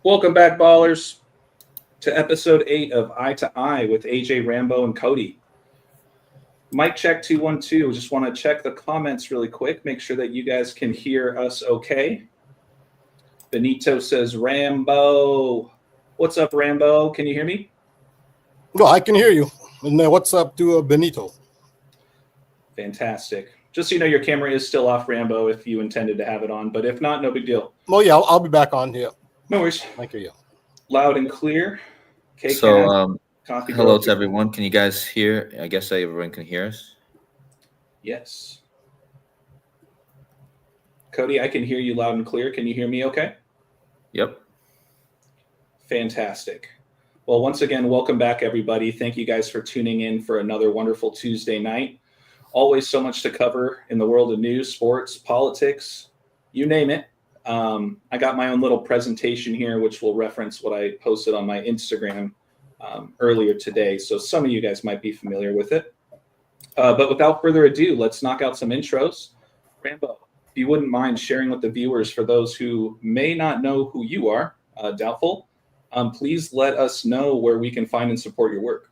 Welcome back, ballers, to episode 8 of Eye to Eye with AJ, Rambo, and Cody. Mic check 212. Just want to check the comments really quick. Make sure that you guys can hear us okay. Benito says, Rambo. What's up, Rambo? Can you hear me? No, I can hear you. And what's up to Benito? Fantastic. Just so you know, your camera is still off, Rambo, if you intended to have it on. But if not, no big deal. Oh, yeah, I'll be back on here. No worries. Thank you. Loud and clear. So, hello to everyone. Can you guys hear? I guess everyone can hear us. Yes. Cody, I can hear you loud and clear. Can you hear me okay? Yep. Fantastic. Well, once again, welcome back, everybody. Thank you guys for tuning in for another wonderful Tuesday night. Always so much to cover in the world of news, sports, politics, you name it. I got my own little presentation here, which will reference what I posted on my Instagram earlier today. So some of you guys might be familiar with it. But without further ado, let's knock out some intros. Rambo, if you wouldn't mind sharing with the viewers, for those who may not know who you are, doubtful, please let us know where we can find and support your work.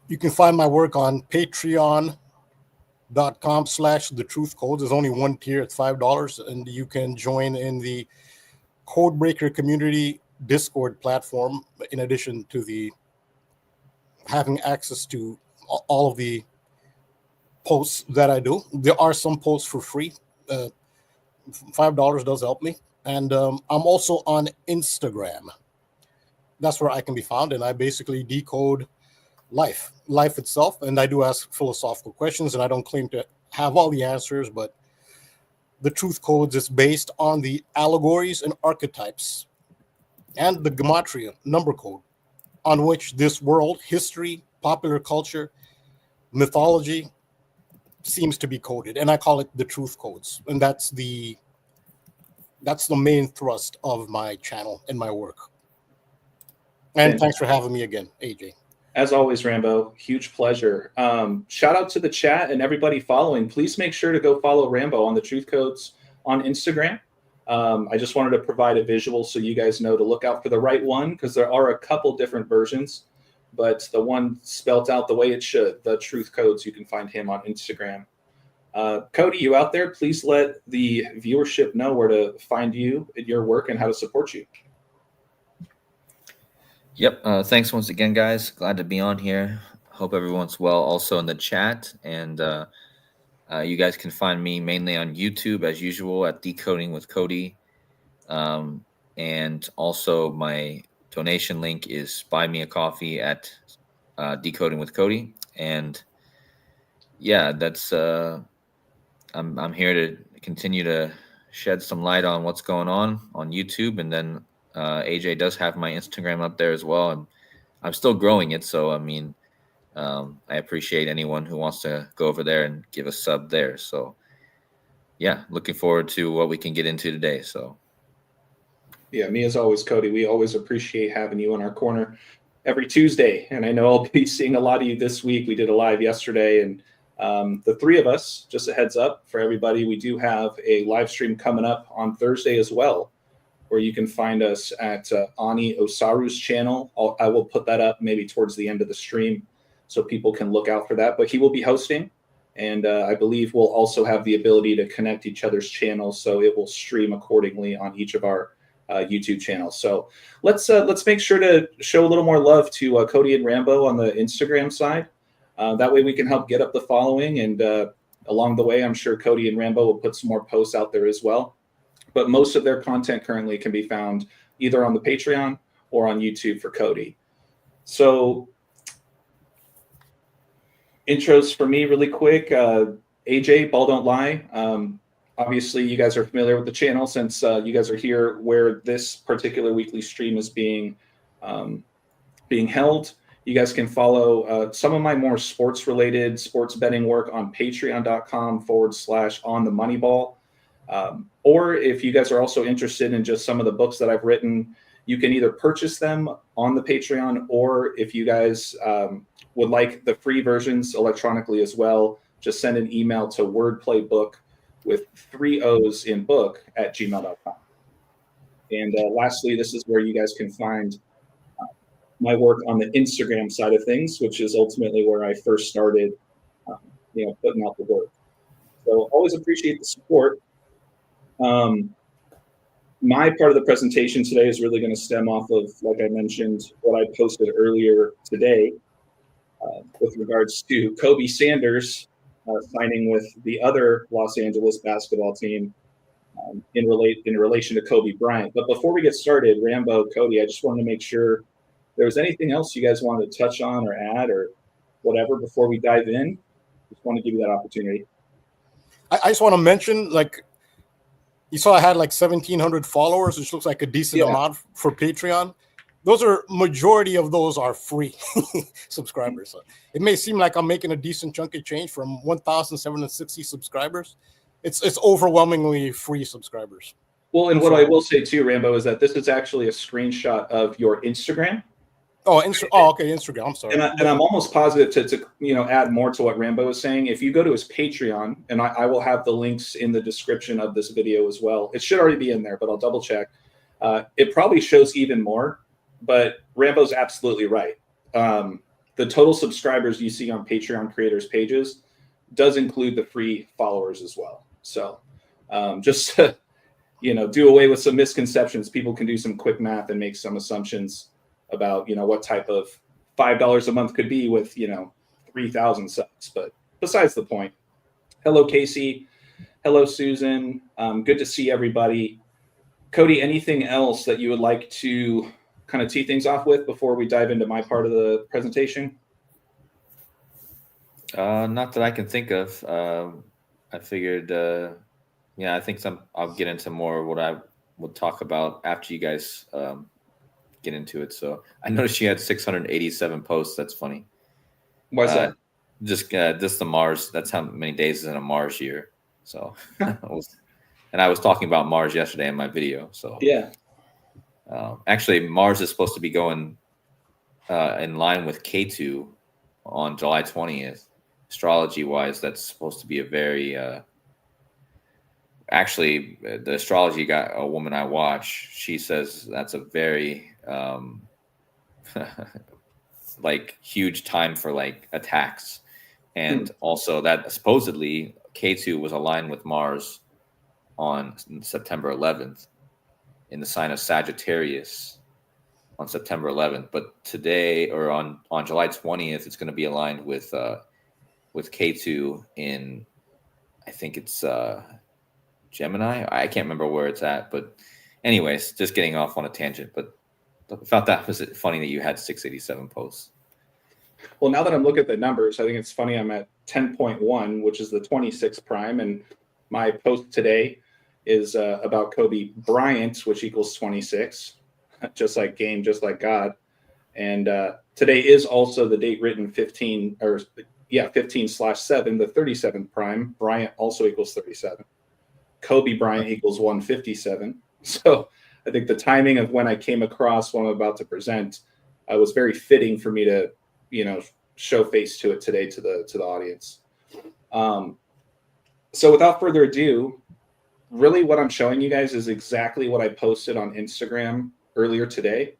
You can find my work on patreon.com/thetruthcode. There's only one tier at $5, and you can join in the Codebreaker community Discord platform, in addition to the having access to all of the posts that I do. There are some posts for free. $5 does help me. And I'm also on Instagram. That's where I can be found, and I basically decode life itself, and I do ask philosophical questions, and I don't claim to have all the answers, but the truth codes is based on the allegories and archetypes and the gematria number code on which this world, history, popular culture, mythology seems to be coded, and I call it the truth codes, and that's the main thrust of my channel and my work. And thanks for having me again, AJ. As always, Rambo, huge pleasure. Shout out to the chat and everybody following. Please make sure to go follow Rambo on the Truth Codes on Instagram. I just wanted to provide a visual so you guys know to look out for the right one, because there are a couple different versions, but the one spelt out the way it should, the Truth Codes, you can find him on Instagram. Cody, you out there, please let the viewership know where to find you and your work and how to support you. Yep. Thanks once again, guys. Glad to be on here. Hope everyone's well also in the chat. And you guys can find me mainly on YouTube, as usual, at Decoding with Cody. And also my donation link is Buy Me a Coffee at Decoding with Cody. And yeah, that's I'm here to continue to shed some light on what's going on YouTube, and then AJ does have my Instagram up there as well, and I'm still growing it. So, I mean, I appreciate anyone who wants to go over there and give a sub there. So, yeah, looking forward to what we can get into today. So, yeah, me as always, Cody. We always appreciate having you in our corner every Tuesday, and I know I'll be seeing a lot of you this week. We did a live yesterday, and the three of us, just a heads up for everybody, we do have a live stream coming up on Thursday as well, where you can find us at Ani Osaru's channel. I will put that up maybe towards the end of the stream so people can look out for that. But he will be hosting, and I believe we'll also have the ability to connect each other's channels, so it will stream accordingly on each of our YouTube channels. So let's make sure to show a little more love to Cody and Rambo on the Instagram side. That way we can help get up the following, and along the way, I'm sure Cody and Rambo will put some more posts out there as well. But most of their content currently can be found either on the Patreon or on YouTube for Cody. So intros for me really quick. AJ, Balll Don't Lie. Obviously, you guys are familiar with the channel since you guys are here where this particular weekly stream is being held. You guys can follow some of my more sports-related sports betting work on patreon.com/onthemoneyball. Or if you guys are also interested in just some of the books that I've written, you can either purchase them on the Patreon, or if you guys would like the free versions electronically as well, just send an email to wordplaybook with 3 O's in book @gmail.com. And lastly, this is where you guys can find my work on the Instagram side of things, which is ultimately where I first started, putting out the work. So always appreciate the support. My part of the presentation today is really going to stem off of, like I mentioned, what I posted earlier today with regards to Kobe Sanders signing with the other Los Angeles basketball team in relation to Kobe Bryant. But before we get started, Rambo, Cody, I just wanted to make sure there was anything else you guys wanted to touch on or add or whatever before we dive in. Just want to give you that opportunity. I just want to mention, like, you saw I had like 1,700 followers, which looks like a decent amount for Patreon. Majority of those are free subscribers. So it may seem like I'm making a decent chunk of change from 1,760 subscribers. It's overwhelmingly free subscribers. Well, and what I will say too, Rambo, is that this is actually a screenshot of your Instagram. Oh, okay, Instagram. I'm sorry. And I'm almost positive to add more to what Rambo is saying. If you go to his Patreon, and I will have the links in the description of this video as well. It should already be in there, but I'll double check. It probably shows even more, but Rambo's absolutely right. The total subscribers you see on Patreon creators pages does include the free followers as well. So just to, do away with some misconceptions, people can do some quick math and make some assumptions about what type of $5 a month could be with 3,000 subs. But besides the point, hello Casey, hello Susan, good to see everybody. Cody, anything else that you would like to kind of tee things off with before we dive into my part of the presentation? Not that I can think of. I figured I think I'll get into more of what I will talk about after you guys get into it. So I noticed you had 687 posts. That's funny. Why's that? Just the Mars. That's how many days is in a Mars year. So I was talking about Mars yesterday in my video. So yeah, actually Mars is supposed to be going in line with K2 on July 20th. Astrology wise, that's supposed to be a very actually, the astrology guy, a woman I watch, she says that's a very like huge time for like attacks. And also that supposedly K2 was aligned with Mars on September 11th in the sign of Sagittarius on September 11th. But today, or on July 20th, it's going to be aligned with K2 in, I think it's Gemini. I can't remember where it's at, but anyways, just getting off on a tangent. But I thought that was funny that you had 687 posts. Well, now that I'm looking at the numbers, I think it's funny. I'm at 10.1, which is the 26 prime, and my post today is about Kobe Bryant, which equals 26, just like game, just like God. And today is also the date written 15/7, the 37th prime. Bryant also equals 37. Kobe Bryant equals 157. So I think the timing of when I came across what I'm about to present was very fitting for me to, show face to it today to the audience. So without further ado, really what I'm showing you guys is exactly what I posted on Instagram earlier today.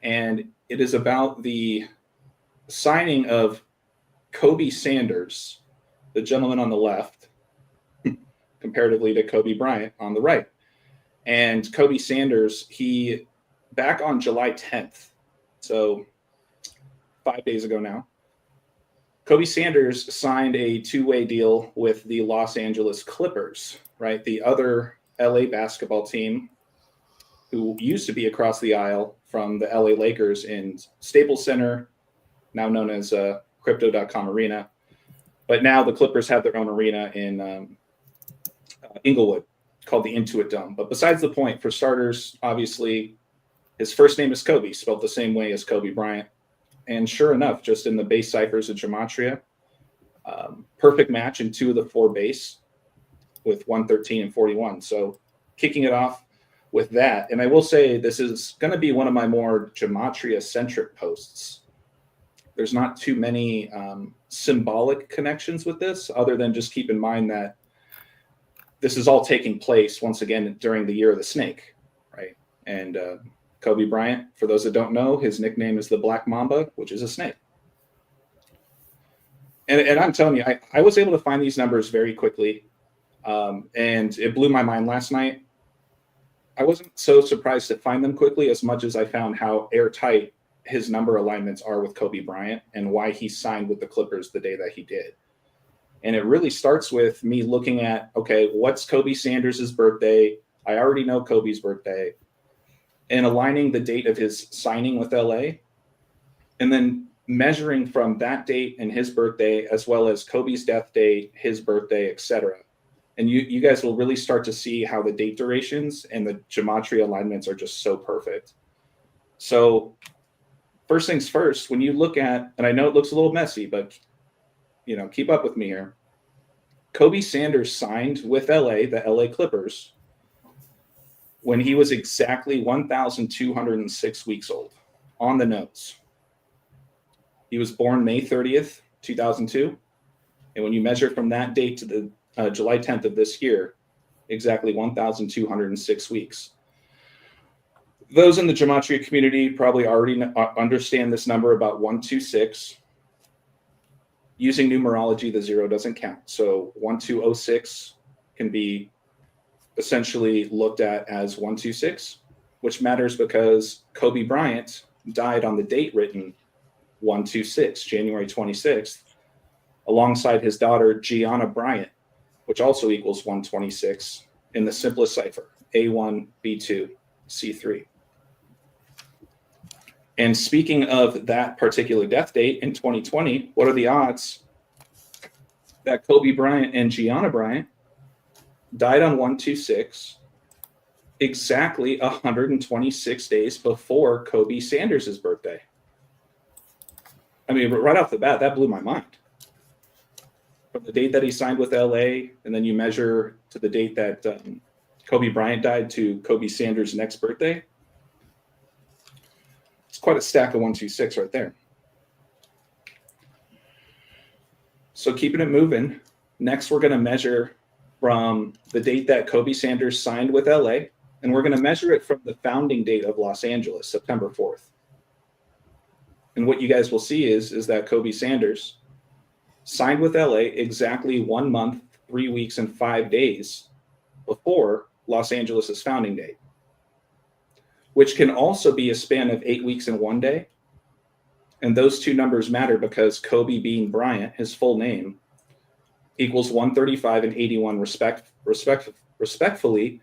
And it is about the signing of Kobe Sanders, the gentleman on the left, comparatively to Kobe Bryant on the right. And Kobe Sanders, he back on July 10th, so 5 days ago now, Kobe Sanders signed a two-way deal with the Los Angeles Clippers, right? The other LA basketball team who used to be across the aisle from the LA Lakers in Staples Center, now known as Crypto.com Arena. But now the Clippers have their own arena in Inglewood called the Intuit Dome. But besides the point, for starters, obviously, his first name is Kobe, spelled the same way as Kobe Bryant. And sure enough, just in the base ciphers of Gematria, perfect match in 2 of the 4 base with 113 and 41. So kicking it off with that. And I will say this is going to be one of my more Gematria-centric posts. There's not too many symbolic connections with this, other than just keep in mind that this is all taking place, once again, during the year of the snake, right? And Kobe Bryant, for those that don't know, his nickname is the Black Mamba, which is a snake. And I'm telling you, I was able to find these numbers very quickly. And it blew my mind last night. I wasn't so surprised to find them quickly as much as I found how airtight his number alignments are with Kobe Bryant and why he signed with the Clippers the day that he did. And it really starts with me looking at, okay, what's Kobe Sanders' birthday? I already know Kobe's birthday. And aligning the date of his signing with LA. And then measuring from that date and his birthday, as well as Kobe's death date, his birthday, etc. And you guys will really start to see how the date durations and the gematria alignments are just so perfect. So first things first, when you look at, and I know it looks a little messy, but keep up with me here. Kobe Sanders signed with LA, the LA Clippers, when he was exactly 1,206 weeks old, on the nose. He was born May 30th, 2002. And when you measure from that date to the July 10th of this year, exactly 1,206 weeks. Those in the gematria community probably already understand this number about 126. Using numerology, the 0 doesn't count. So 1206 can be essentially looked at as 126, which matters because Kobe Bryant died on the date written 126, January 26th, alongside his daughter Gianna Bryant, which also equals 126 in the simplest cipher, A1, B2, C3. And speaking of that particular death date in 2020, what are the odds that Kobe Bryant and Gianna Bryant died on 126 exactly 126 days before Kobe Sanders' birthday? I mean, right off the bat, that blew my mind. From the date that he signed with LA, and then you measure to the date that Kobe Bryant died to Kobe Sanders' next birthday. It's quite a stack of 126 right there. So keeping it moving, next we're going to measure from the date that Kobe Sanders signed with LA, and we're going to measure it from the founding date of Los Angeles, September 4th. And what you guys will see is that Kobe Sanders signed with LA exactly 1 month, 3 weeks, and 5 days before Los Angeles' founding date, which can also be a span of 8 weeks and 1 day. And those two numbers matter because Kobe Bean Bryant, his full name, equals 135 and 81 respectively,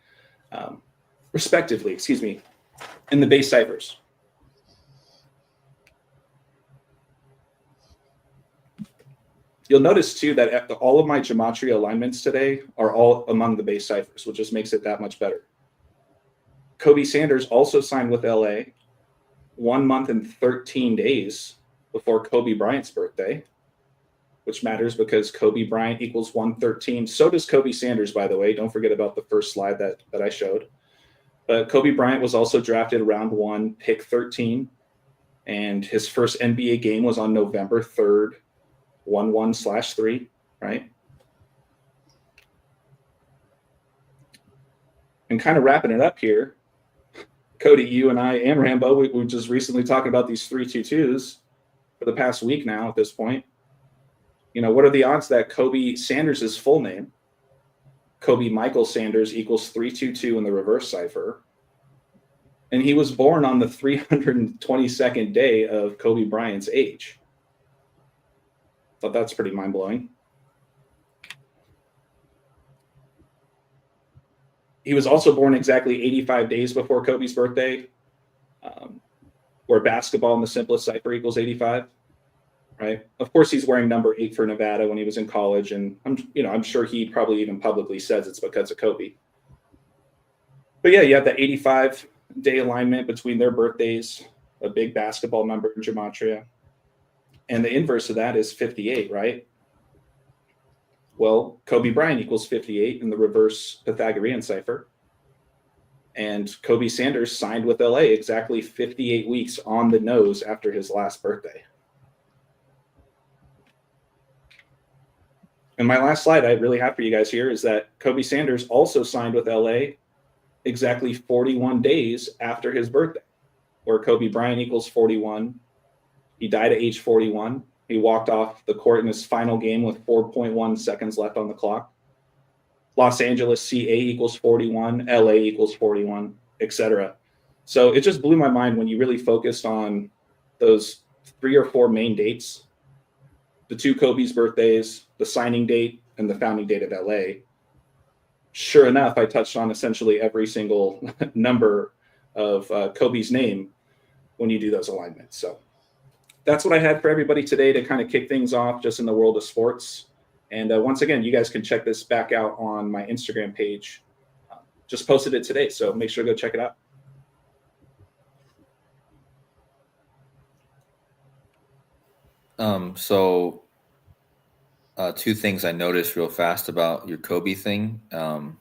in the base ciphers. You'll notice too that all of my gematria alignments today are all among the base ciphers, which just makes it that much better. Kobe Sanders also signed with LA 1 month and 13 days before Kobe Bryant's birthday, which matters because Kobe Bryant equals 113. So does Kobe Sanders, by the way. Don't forget about the first slide that I showed. But Kobe Bryant was also drafted round 1, pick 13, and his first NBA game was on November 3rd, 1/1/3, right? And kind of wrapping it up here, Cody, you and I and Rambo, we were just recently talking about these 322s for the past week now at this point. What are the odds that Kobe Sanders' full name, Kobe Michael Sanders, equals 322 in the reverse cipher? And he was born on the 322nd day of Kobe Bryant's age. Thought that's pretty mind-blowing. He was also born exactly 85 days before Kobe's birthday, where basketball in the simplest cipher equals 85, right? Of course, he's wearing number 8 for Nevada when he was in college, and I'm sure he probably even publicly says it's because of Kobe. But yeah, you have that 85-day alignment between their birthdays, a big basketball number in gematria. And the inverse of that is 58, right? Well, Kobe Bryant equals 58 in the reverse Pythagorean cipher. And Kobe Sanders signed with LA exactly 58 weeks on the nose after his last birthday. And my last slide I really have for you guys here is that Kobe Sanders also signed with LA exactly 41 days after his birthday, where Kobe Bryant equals 41. He died at age 41. He walked off the court in his final game with 4.1 seconds left on the clock. Los Angeles CA equals 41, LA equals 41, etc. So it just blew my mind when you really focused on those 3 or 4 main dates, the 2 Kobe's birthdays, the signing date, and the founding date of LA. Sure enough, I touched on essentially every single number of Kobe's name when you do those alignments. So that's what I had for everybody today to kind of kick things off just in the world of sports. And once again, you guys can check this back out on my Instagram page. Just posted it today, so make sure to go check it out. So 2 things I noticed real fast about your Kobe thing. I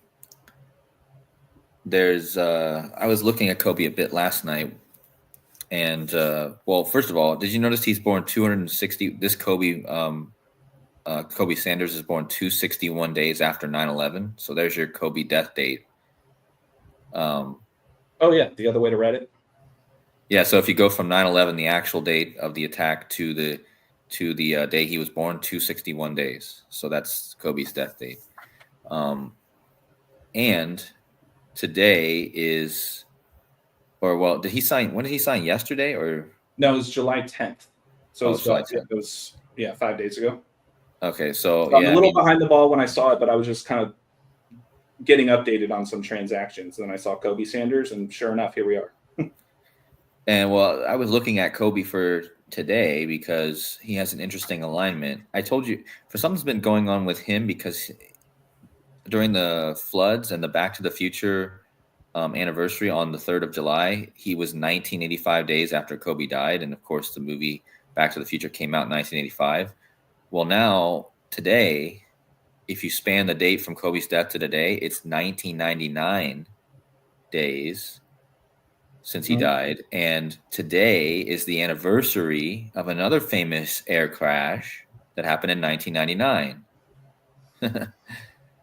was looking at Kobe a bit last night. And well, first of all, did you notice he's born 260? This Kobe Sanders is born 261 days after 9/11. So there's your Kobe death date. Oh yeah, the other way to read it. Yeah, so if you go from 9/11, the actual date of the attack, to the day he was born, 261 days. So that's Kobe's death date. And today is. Or well, did he sign? When did he sign? Yesterday or no? It was July 10th. So July 10th. It was 5 days ago. Okay, so I'm a little behind the ball when I saw it, but I was just kind of getting updated on some transactions. And then I saw Kobe Sanders, and sure enough, here we are. And well, I was looking at Kobe for today because he has an interesting alignment. I told you for something's been going on with him because during the floods and the Back to the Future anniversary on the 3rd of July, he was 1985 days after Kobe died. And of course, the movie Back to the Future came out in 1985. Well, now, today, if you span the date from Kobe's death to today, it's 1999 days since he died. And today is the anniversary of another famous air crash that happened in 1999.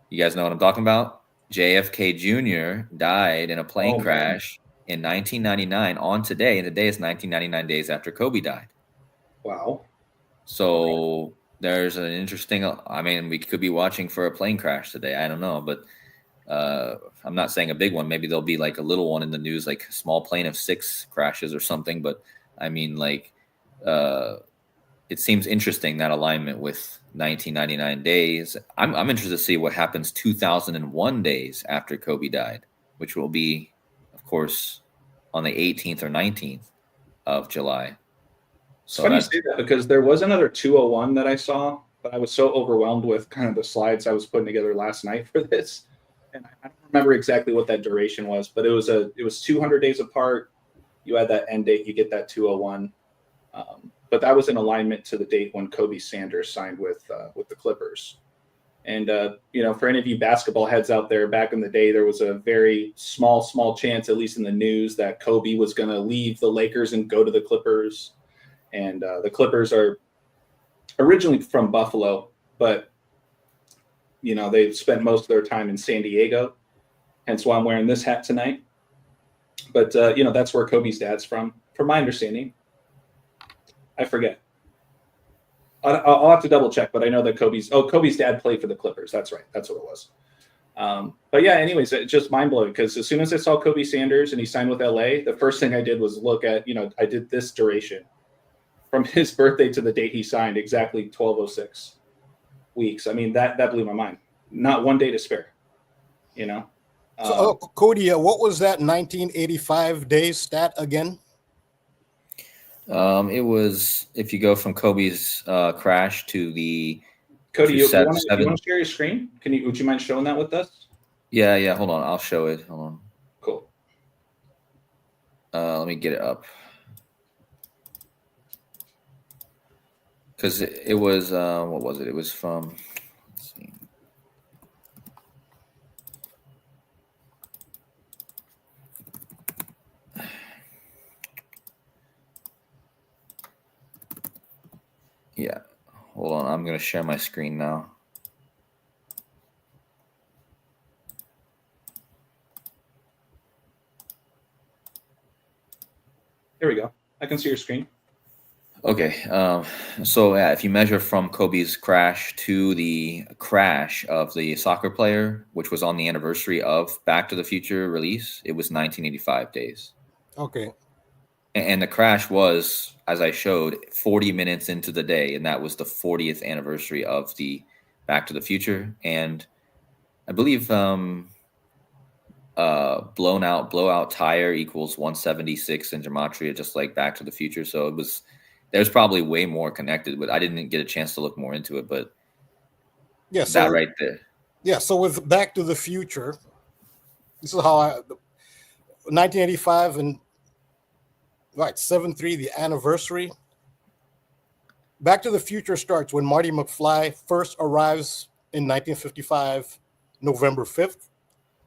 You guys know what I'm talking about? JFK Jr. died in a plane crash in 1999 on today, and today is 1999 days after Kobe died. Wow. So there's an interesting, I mean, we could be watching for a plane crash today. I don't know, but I'm not saying a big one. Maybe there'll be like a little one in the news, like a small plane of 6 crashes or something. But I mean, like, it seems interesting, that alignment with 1999 days. I'm interested to see what happens 2001 days after Kobe died, which will be, of course, on the 18th or 19th of July. So funny you say that, because there was another 201 that I saw, but I was so overwhelmed with kind of the slides I was putting together last night for this, and I don't remember exactly what that duration was, but it was 200 days apart. You add that end date, you get that 201. But that was in alignment to the date when Kobe Sanders signed with the Clippers. And for any of you basketball heads out there, back in the day, there was a very small chance, at least in the news, that Kobe was going to leave the Lakers and go to the Clippers. And the Clippers are originally from Buffalo, but they spent most of their time in San Diego. Hence why I'm wearing this hat tonight. But that's where Kobe's dad's from my understanding. I forget. I'll have to double check, but I know that Kobe's dad played for the Clippers. That's right. That's what it was. But yeah, anyways, it's just mind blowing, because as soon as I saw Kobe Sanders and he signed with LA, the first thing I did was look at, I did this duration from his birthday to the date he signed, exactly 1206 weeks. I mean, that blew my mind. Not one day to spare, So, Cody, what was that 1985 days stat again? It was, if you go from Kobe's crash to the Cody, you want to share your screen? Would you mind showing that with us? Yeah. Hold on, I'll show it. Hold on. Cool. Let me get it up, because it was what was it? It was from. Let's see. Yeah, hold on. I'm going to share my screen now. There we go. I can see your screen. Okay, so yeah, if you measure from Kobe's crash to the crash of the soccer player, which was on the anniversary of Back to the Future release, it was 1985 days. Okay. And the crash was, as I showed, 40 minutes into the day, and that was the 40th anniversary of the Back to the Future. And I believe blowout tire equals 176 in gematria, just like Back to the Future. So it was. There's probably way more connected, but I didn't get a chance to look more into it. But yeah, that right there. Yeah, so with Back to the Future, this is how 1985 and right 7-3, the anniversary. Back to the Future starts when Marty McFly first arrives in 1955, November 5th.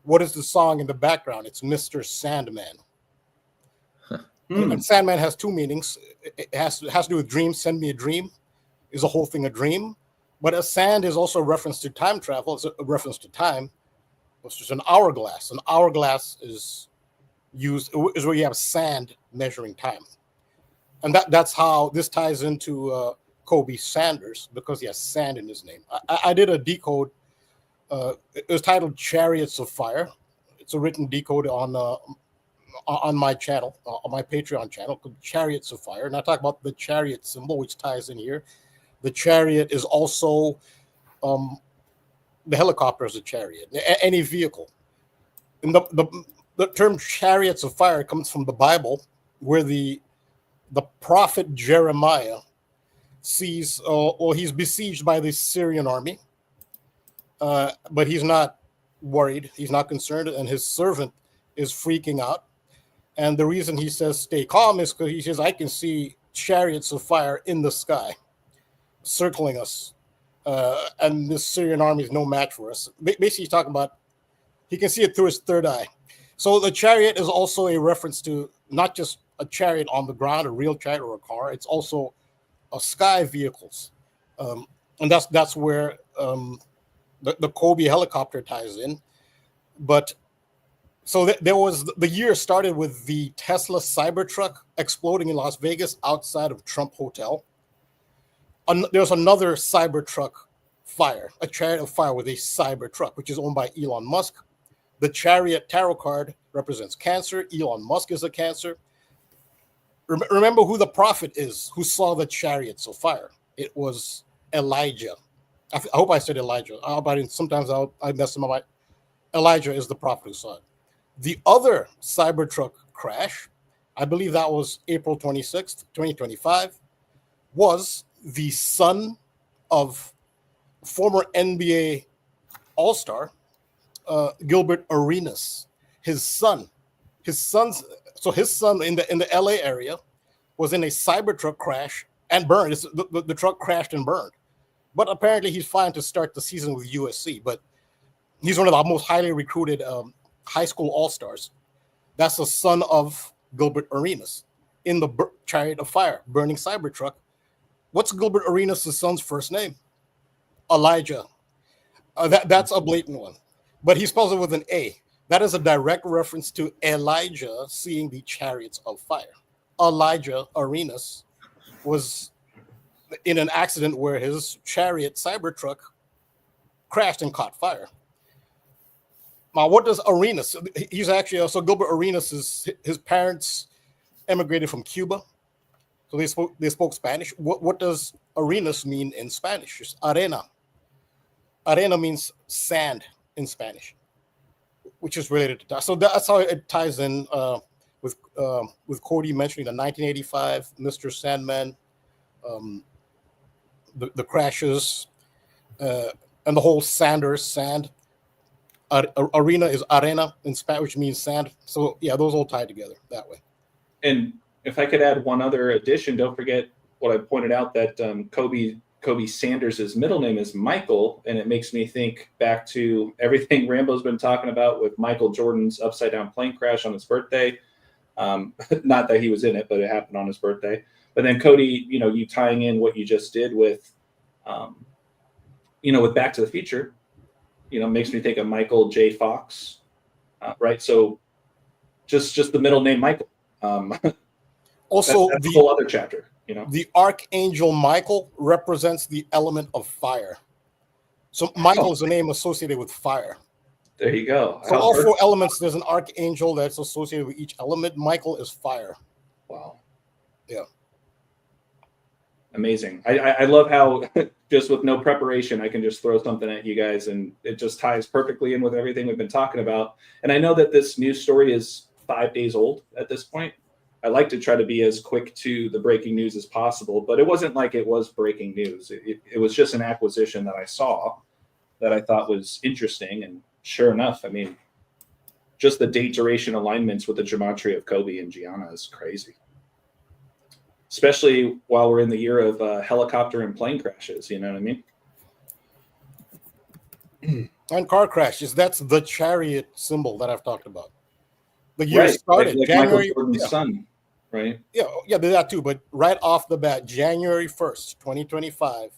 What is the song in the background? It's Mr. Sandman. And Sandman has two meanings. It has to do with dreams. Send me a dream. Is the whole thing a dream? But a sand is also a reference to time travel. It's a reference to time. It's just an hourglass. An hourglass is where you have sand measuring time. And that's how this ties into Kobe Sanders, because he has sand in his name. I did a decode. It was titled Chariots of Fire. It's a written decode on my channel, on my Patreon channel, called Chariots of Fire. And I talk about the chariot symbol, which ties in here. The chariot is also the helicopter is a chariot, any vehicle. And the term Chariots of Fire comes from the Bible, where the prophet Jeremiah sees, or he's besieged by the Syrian army, but he's not worried, he's not concerned, and his servant is freaking out. And the reason he says stay calm is because he says, I can see chariots of fire in the sky circling us. And this Syrian army is no match for us. Basically, he's talking about he can see it through his third eye. So the chariot is also a reference to not just a chariot on the ground, a real chariot or a car. It's also a sky vehicles. And that's where the Kobe helicopter ties in. But so there was, the year started with the Tesla Cybertruck exploding in Las Vegas outside of Trump Hotel. There's another Cybertruck fire, a chariot of fire with a Cybertruck, which is owned by Elon Musk. The chariot tarot card represents Cancer. Elon Musk is a Cancer. Remember who the prophet is who saw the chariots of fire. It was Elijah. I hope I said Elijah. Sometimes I mess them up. Elijah is the prophet who saw it. The other Cybertruck crash, I believe that was April 26th, 2025, was the son of former NBA All-Star Gilbert Arenas. His son in the LA area was in a Cybertruck crash and burned. The truck crashed and burned. But apparently he's fine to start the season with USC. But he's one of the most highly recruited high school all-stars. That's the son of Gilbert Arenas in the chariot of fire, burning Cybertruck. What's Gilbert Arenas' son's first name? Elijah. That's a blatant one. But he spells it with an A. That is a direct reference to Elijah seeing the chariots of fire. Elijah Arenas was in an accident where his chariot Cybertruck crashed and caught fire. Now, what does Arenas? He's actually also Gilbert Arenas. His parents emigrated from Cuba, so they spoke Spanish. What does Arenas mean in Spanish? It's arena. Arena means sand in Spanish, which is related to that. So that's how it ties in with Cody mentioning the 1985 Mr. Sandman, the crashes, and the whole Sanders sand. Arena is arena in Spanish, which means sand. So yeah, those all tie together that way. And if I could add one other addition, don't forget what I pointed out, that Kobe Sanders' middle name is Michael, and it makes me think back to everything Rambo's been talking about with Michael Jordan's upside down plane crash on his birthday. Not that he was in it, but it happened on his birthday. But then Cody, you tying in what you just did with, with Back to the Future, makes me think of Michael J. Fox, right? So just the middle name Michael. Also, that's a whole other chapter, you know. the Archangel Michael represents the element of fire. So Michael is a name associated with fire. There you go. So all four elements, there's an archangel that's associated with each element. Michael is fire. Wow. Yeah. Amazing. I love how just with no preparation, I can just throw something at you guys and it just ties perfectly in with everything we've been talking about. And I know that this news story is 5 days old at this point. I like to try to be as quick to the breaking news as possible, but it wasn't like it was breaking news. It was just an acquisition that I saw that I thought was interesting. And sure enough, I mean, just the date duration alignments with the gematria of Kobe and Gianna is crazy. Especially while we're in the year of helicopter and plane crashes, you know what I mean? And car crashes. That's the chariot symbol that I've talked about. The year Right, started like January. Michael Jordan's son, right? Yeah, that too. But right off the bat, January 1st, 2025,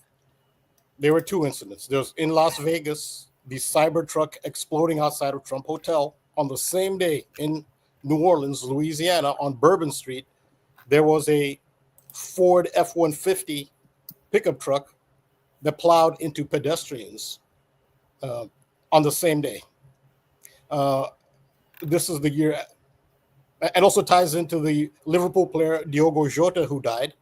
there were two incidents. There was in Las Vegas, the Cybertruck exploding outside of Trump Hotel. On the same day in New Orleans, Louisiana, on Bourbon Street, there was a Ford F-150 pickup truck that plowed into pedestrians on the same day. This is the year, and also ties into the Liverpool player Diogo Jota, who died.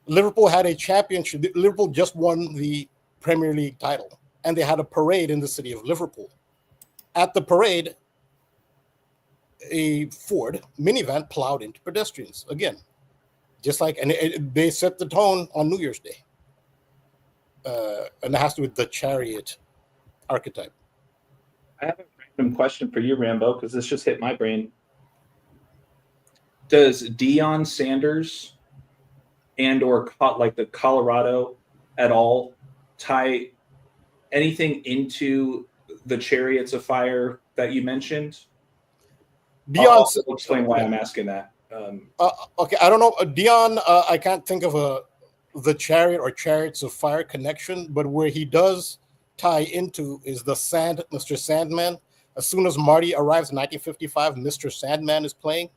Liverpool had a championship. Liverpool just won the Premier League title, and they had a parade in the city of Liverpool. At the parade, a Ford minivan plowed into pedestrians again. Just like, and they set the tone on New Year's Day. And it has to do with the chariot archetype. I have a random question for you, Rambo, because this just hit my brain. Does Deion Sanders and or like the Colorado at all tie anything into the chariots of fire that you mentioned? I'll explain why I'm asking that. Okay, I don't know. Dion, I can't think of the chariot or chariots of fire connection, but where he does tie into is the Mr. Sandman. As soon as Marty arrives in 1955, Mr. Sandman is playing.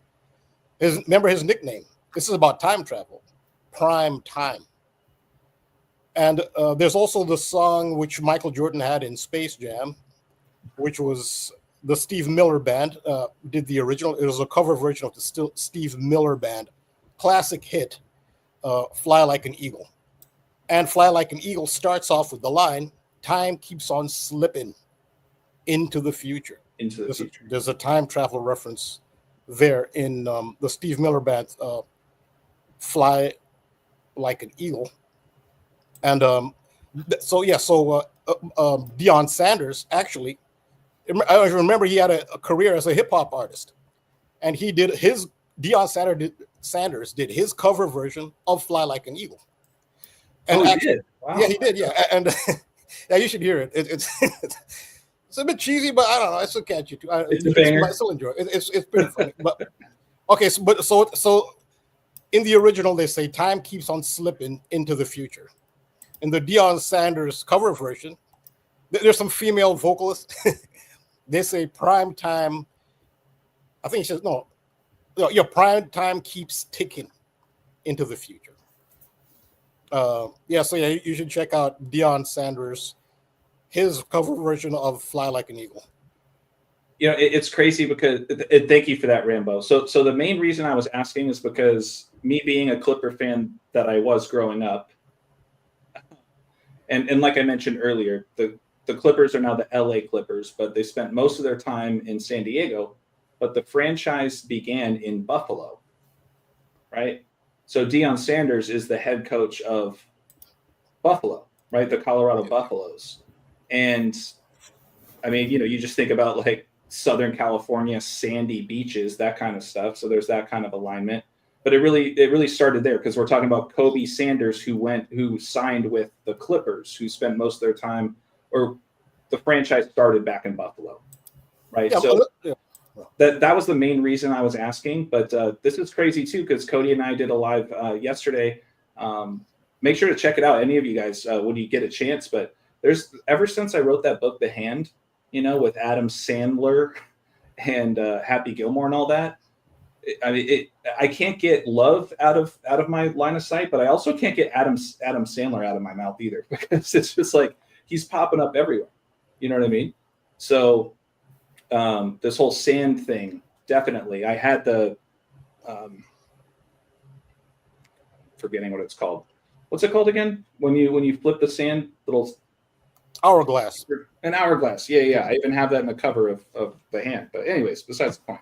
Remember his nickname. This is about time travel, prime time. And there's also the song which Michael Jordan had in Space Jam, which was the Steve Miller Band did the original. It was a cover version of the Steve Miller Band classic hit, Fly Like an Eagle. And Fly Like an Eagle starts off with the line, time keeps on slipping into the future. There's a time travel reference there in the Steve Miller Band, Fly Like an Eagle. And Deion Sanders, actually, I remember he had a career as a hip hop artist, and he did Deion Sanders did his cover version of "Fly Like an Eagle." And he did. Wow. Yeah, he did. Yeah, and yeah, you should hear it. It's a bit cheesy, but I don't know. It's so catchy too. It's a banger. I still enjoy it. It's pretty funny. But okay, so in the original they say time keeps on slipping into the future. In the Deion Sanders cover version, there's some female vocalists. They say prime time. I think she says no. Your prime time keeps ticking into the future. You should check out Deion Sanders, his cover version of "Fly Like an Eagle." You know, it's crazy because thank you for that, Rambo. So the main reason I was asking is because me being a Clipper fan that I was growing up, and like I mentioned earlier, the Clippers are now the LA Clippers, but they spent most of their time in San Diego, but the franchise began in Buffalo, right? So Deion Sanders is the head coach of Buffalo, right? The Colorado Buffaloes. And I mean, you know, you just think about like Southern California, sandy beaches, that kind of stuff. So there's that kind of alignment. But it really started there because we're talking about Kobe Sanders, who signed with the Clippers, who spent most of their time, or the franchise started back in Buffalo, right? Yeah, that was the main reason I was asking. But this is crazy too because Cody and I did a live yesterday. Make sure to check it out, any of you guys, when you get a chance. But there's ever since I wrote that book, The Hand, you know, with Adam Sandler and Happy Gilmore and all that. I mean, I can't get love out of my line of sight, but I also can't get Adam Sandler out of my mouth either, because it's just like he's popping up everywhere. You know what I mean? So this whole sand thing, definitely. I had the forgetting what it's called. What's it called again? When you flip the sand, little Hourglass. An hourglass. Yeah. I even have that in the cover of the hand. But anyways, besides the point.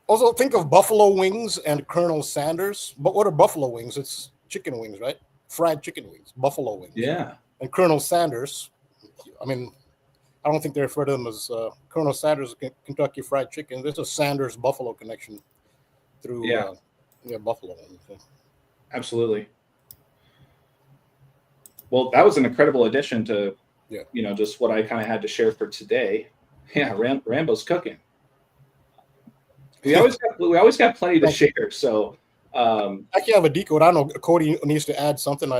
Also, think of buffalo wings and Colonel Sanders. But what are buffalo wings? It's chicken wings, right? Fried chicken wings, buffalo wings. Yeah. And Colonel Sanders, I mean, I don't think they refer to them as Colonel Sanders Kentucky Fried Chicken. There's a Sanders Buffalo connection through Buffalo. Absolutely. Well, that was an incredible addition to, just what I kind of had to share for today. Yeah, Rambo's cooking. We always got plenty to share. So I can't have a decode. I don't know. Cody needs to add something.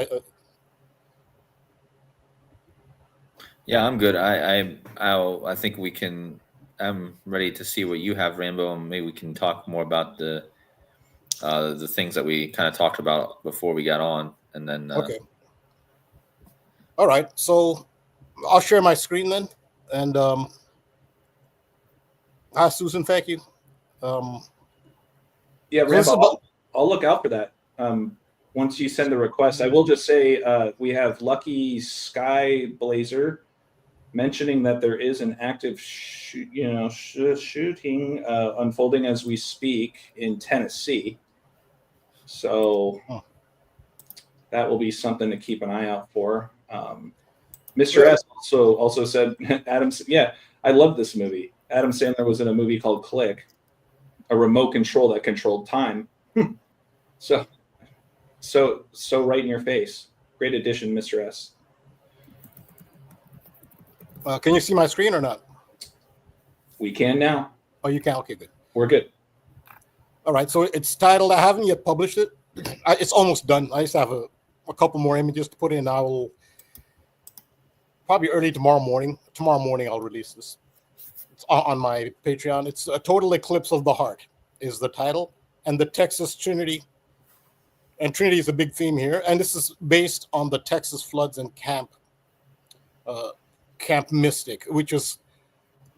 Yeah, I'm good. I think we can. I'm ready to see what you have, Rambo, and maybe we can talk more about the things that we kind of talked about before we got on, and then. Okay. All right. So I'll share my screen then, and hi, Susan. Thank you. Yeah, Rambo, I'll look out for that. Once you send the request, I will just say we have Lucky Sky Blazer mentioning that there is an active shooting unfolding as we speak in Tennessee. So that will be something to keep an eye out for. Mr. S also said, yeah, I love this movie. Adam Sandler was in a movie called Click, a remote control that controlled time. So right in your face. Great addition, Mr. S. Can you see my screen or not? We can now. Oh, you can? Okay, good. We're good. All right, so it's titled, I haven't yet published it. It's almost done. I just have a couple more images to put in. I will probably early tomorrow morning. Tomorrow morning I'll release this. It's on my Patreon. It's A Total Eclipse of the Heart is the title. And the Texas Trinity. And Trinity is a big theme here. And this is based on the Texas floods and Camp Mystic, which is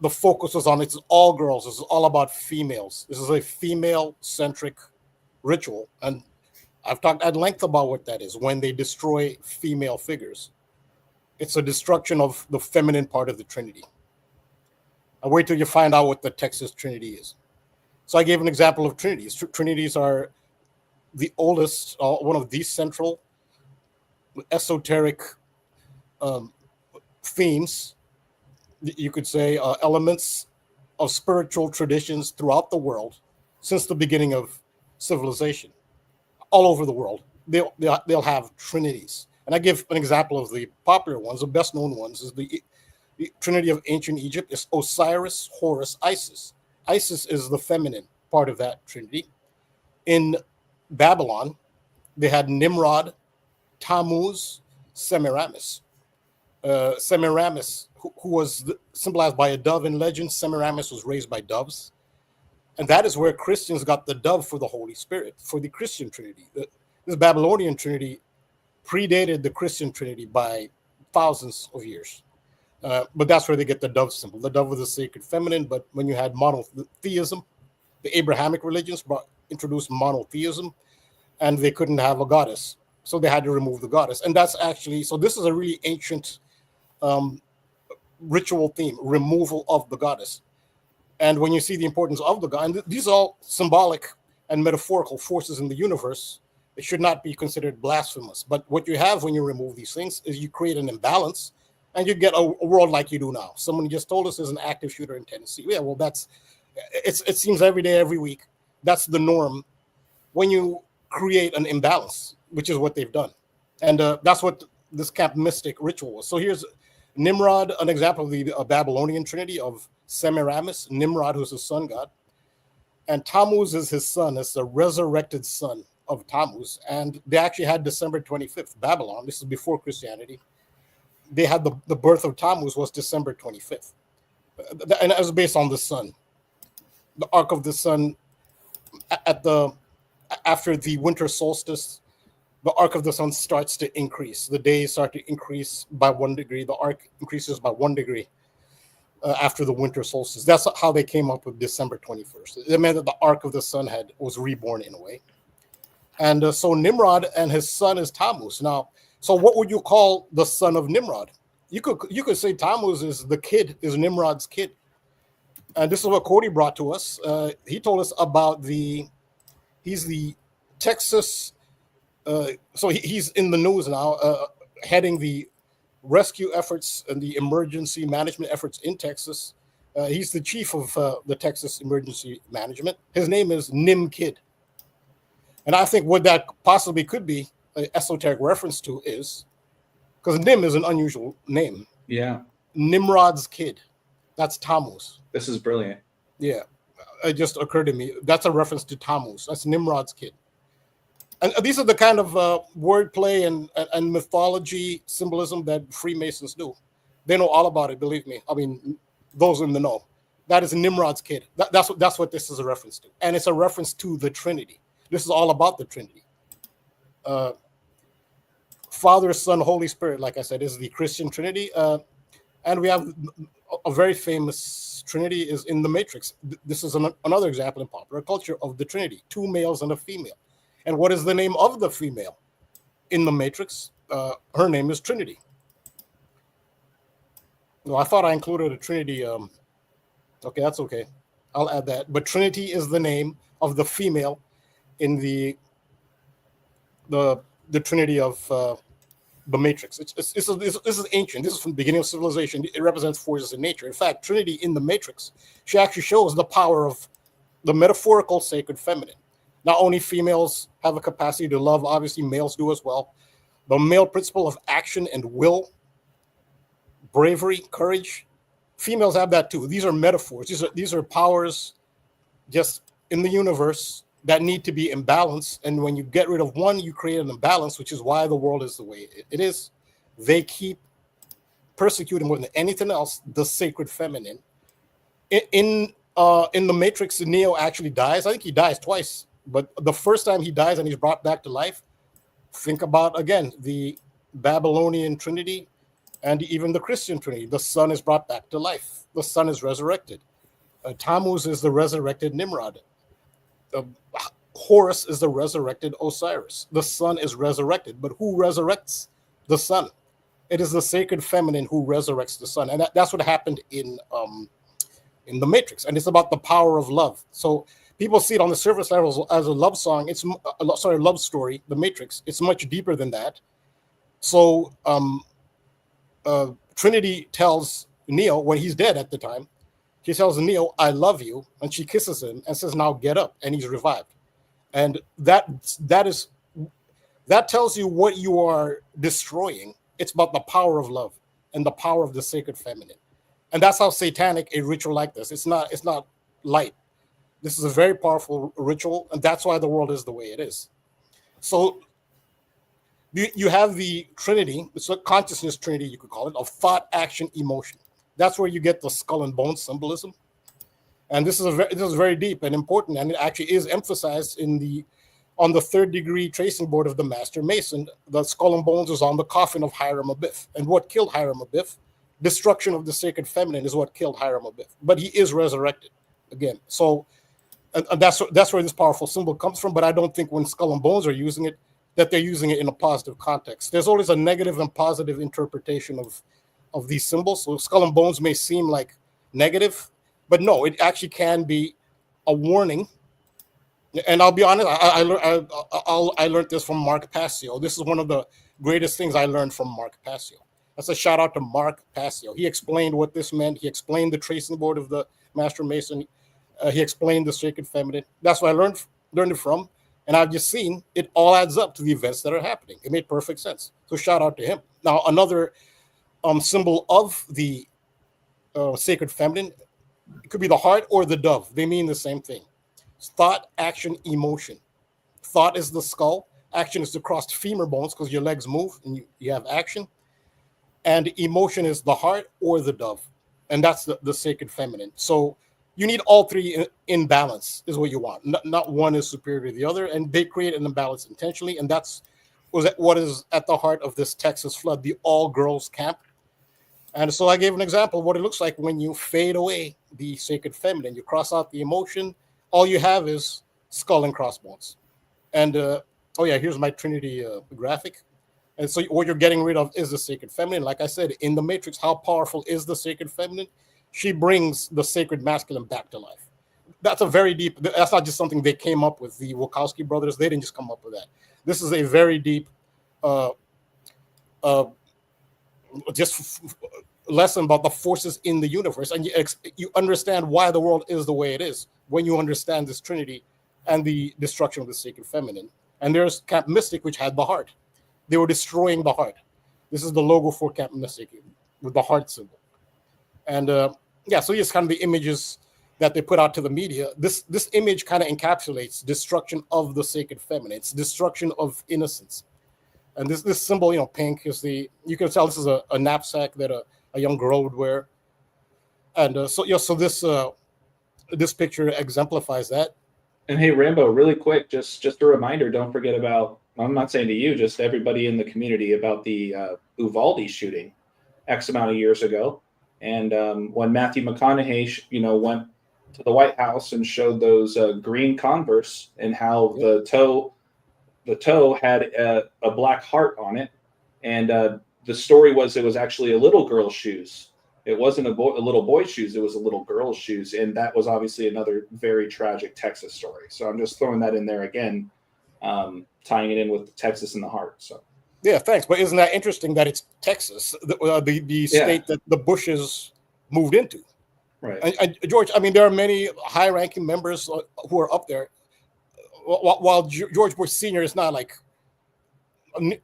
the focus was on, it's all girls. This is all about females. This is a female-centric ritual. And I've talked at length about what that is when they destroy female figures. It's a destruction of the feminine part of the Trinity. I'll wait till you find out what the Texas Trinity is. So I gave an example of Trinities. Trinities are the oldest, one of the central esoteric themes, you could say, elements of spiritual traditions throughout the world since the beginning of civilization. All over the world, they'll have trinities. And I give an example of the popular ones. The best known ones is the Trinity of ancient Egypt is Osiris, Horus, Isis. Isis is the feminine part of that Trinity. In Babylon, they had Nimrod, Tammuz, Semiramis. Semiramis, who was symbolized by a dove in legend, Semiramis was raised by doves. And that is where Christians got the dove for the Holy Spirit, for the Christian Trinity. This Babylonian Trinity predated the Christian Trinity by thousands of years. But that's where they get the dove symbol. The dove was a sacred feminine, but when you had monotheism, the Abrahamic religions introduced monotheism, and they couldn't have a goddess. So they had to remove the goddess. And that's actually, so this is a really ancient ritual theme, removal of the goddess. And when you see the importance of the god, and these are all symbolic and metaphorical forces in the universe, it should not be considered blasphemous. But what you have when you remove these things is you create an imbalance, and you get a world like you do now. Someone just told us there's an active shooter in Tennessee. Yeah, well, it seems every day, every week. That's the norm when you create an imbalance, which is what they've done. And that's what this Camp Mystic ritual was. So here's Nimrod, an example of the Babylonian Trinity of Semiramis, Nimrod, who's the sun god. And Tammuz is his son. It's the resurrected son of Tammuz. And they actually had December 25th, Babylon. This is before Christianity. They had the birth of Tammuz was December 25th. And it was based on the sun. The arc of the sun at the after the winter solstice, the arc of the sun starts to increase. The days start to increase by 1 degree. The arc increases by 1 degree after the winter solstice. That's how they came up with December 21st. It meant that the arc of the sun was reborn in a way. And so Nimrod and his son is Tammuz. Now, so what would you call the son of Nimrod? You could say Tammuz is Nimrod's kid. And this is what Cody brought to us. He told us about he's the Texas, so he's in the news now, heading the rescue efforts and the emergency management efforts in Texas. He's the chief of the Texas Emergency Management. His name is Nim Kid. And I think what that possibly could be an esoteric reference to is, because Nim is an unusual name. Yeah. Nimrod's kid. That's Tammuz. This is brilliant. Yeah. It just occurred to me. That's a reference to Tammuz. That's Nimrod's kid. And these are the kind of wordplay and mythology symbolism that Freemasons do. They know all about it, believe me. I mean, those in the know. That is Nimrod's kid. That's what this is a reference to. And it's a reference to the Trinity. This is all about the Trinity. Father, Son, Holy Spirit, like I said, is the Christian Trinity. And we have a very famous Trinity is in the Matrix. This is another example in popular culture of the Trinity, 2 males and a female. And what is the name of the female in the Matrix? Her name is Trinity. No, I thought I included a Trinity. Okay, that's okay. I'll add that. But Trinity is the name of the female in the Trinity of the Matrix. This is ancient. This is from the beginning of civilization. It represents forces in nature. In fact, Trinity in the Matrix, she actually shows the power of the metaphorical sacred feminine. Not only females have a capacity to love, obviously males do as well. The male principle of action and will, bravery, courage, females have that too. These are metaphors. These are powers just in the universe that need to be in balance. And when you get rid of one, you create an imbalance, which is why the world is the way it is. They keep persecuting more than anything else the sacred feminine. In the Matrix, Neo actually dies. I think he dies twice. But the first time he dies and he's brought back to life, think about, again, the Babylonian Trinity and even the Christian Trinity. The Son is brought back to life. The Son is resurrected. Tammuz is the resurrected Nimrod. Horus is the resurrected Osiris. The Son is resurrected. But who resurrects the Son? It is the sacred feminine who resurrects the Son. And that's what happened in the Matrix. And it's about the power of love. So people see it on the surface level as a love song. It's a love story, the Matrix. It's much deeper than that. So Trinity tells Neo, when he's dead at the time, she tells Neo, I love you. And she kisses him and says, now get up. And he's revived. And that tells you what you are destroying. It's about the power of love and the power of the sacred feminine. And that's how satanic a ritual like this. It's not light. This is a very powerful ritual, and that's why the world is the way it is. So you have the Trinity, it's a consciousness Trinity, you could call it, of thought, action, emotion. That's where you get the skull and bone symbolism. And this is very deep and important, and it actually is emphasized on the 3rd degree tracing board of the Master Mason. The skull and bones is on the coffin of Hiram Abiff. And what killed Hiram Abiff? Destruction of the sacred feminine is what killed Hiram Abiff. But he is resurrected again. So and that's where this powerful symbol comes from. But I don't think when skull and bones are using it, that they're using it in a positive context. There's always a negative and positive interpretation of these symbols. So skull and bones may seem like negative, but no, it actually can be a warning. And I'll be honest, I learned this from Mark Passio. This is one of the greatest things I learned from Mark Passio. That's a shout out to Mark Passio. He explained what this meant. He explained the tracing board of the Master Mason. He explained the sacred feminine. That's what I learned it from. And I've just seen it all adds up to the events that are happening. It made perfect sense. So shout out to him. Now, another symbol of the sacred feminine, it could be the heart or the dove. They mean the same thing. It's thought, action, emotion. Thought is the skull. Action is the crossed femur bones because your legs move and you have action. And emotion is the heart or the dove. And that's the sacred feminine. So you need all three in balance is what you want. Not one is superior to the other, and they create an imbalance intentionally, and that's what is at the heart of this Texas flood, the all-girls camp. And so I gave an example of what it looks like when you fade away the sacred feminine. You cross out the emotion. All you have is skull and crossbones. And here's my Trinity graphic. And so what you're getting rid of is the sacred feminine. Like I said, in the Matrix, how powerful is the sacred feminine? She brings the sacred masculine back to life. That's a very deep, that's not just something they came up with. The Wachowski brothers, they didn't just come up with that. This is a very deep lesson about the forces in the universe. And you understand why the world is the way it is when you understand this Trinity and the destruction of the sacred feminine. And there's Camp Mystic, which had the heart. They were destroying the heart. This is the logo for Camp Mystic with the heart symbol. And so here's kind of the images that they put out to the media. This image kind of encapsulates destruction of the sacred feminine. It's destruction of innocence. And this symbol, pink is you can tell this is a knapsack that a young girl would wear. And so this picture exemplifies that. And hey, Rambo, really quick, just a reminder, don't forget about, I'm not saying to you, just everybody in the community, about the Uvalde shooting X amount of years ago. And when Matthew McConaughey, went to the White House and showed those green Converse and how the toe had a black heart on it. And the story was it was actually a little girl's shoes. It wasn't a little boy's shoes. It was a little girl's shoes. And that was obviously another very tragic Texas story. So I'm just throwing that in there again, tying it in with Texas in the heart. So. Yeah, thanks. But isn't that interesting that it's Texas, the state that the Bushes moved into? Right. And George, I mean, there are many high-ranking members who are up there. While George Bush Sr. is not like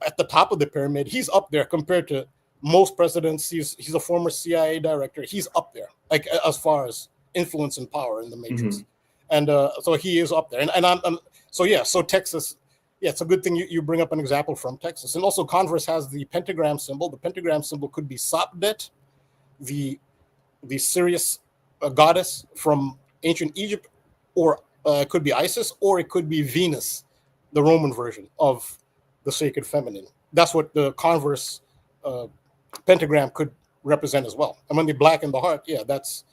at the top of the pyramid, he's up there compared to most presidents. He's a former CIA director. He's up there, like as far as influence and power in the Matrix. And so he is up there. So Texas. Yeah, it's a good thing you bring up an example from Texas. And also Converse has the pentagram symbol. The pentagram symbol could be Sopdet, the Sirius goddess from ancient Egypt, or it could be Isis, or it could be Venus, the Roman version of the sacred feminine. That's what the Converse pentagram could represent as well. And when they blacken the heart, that's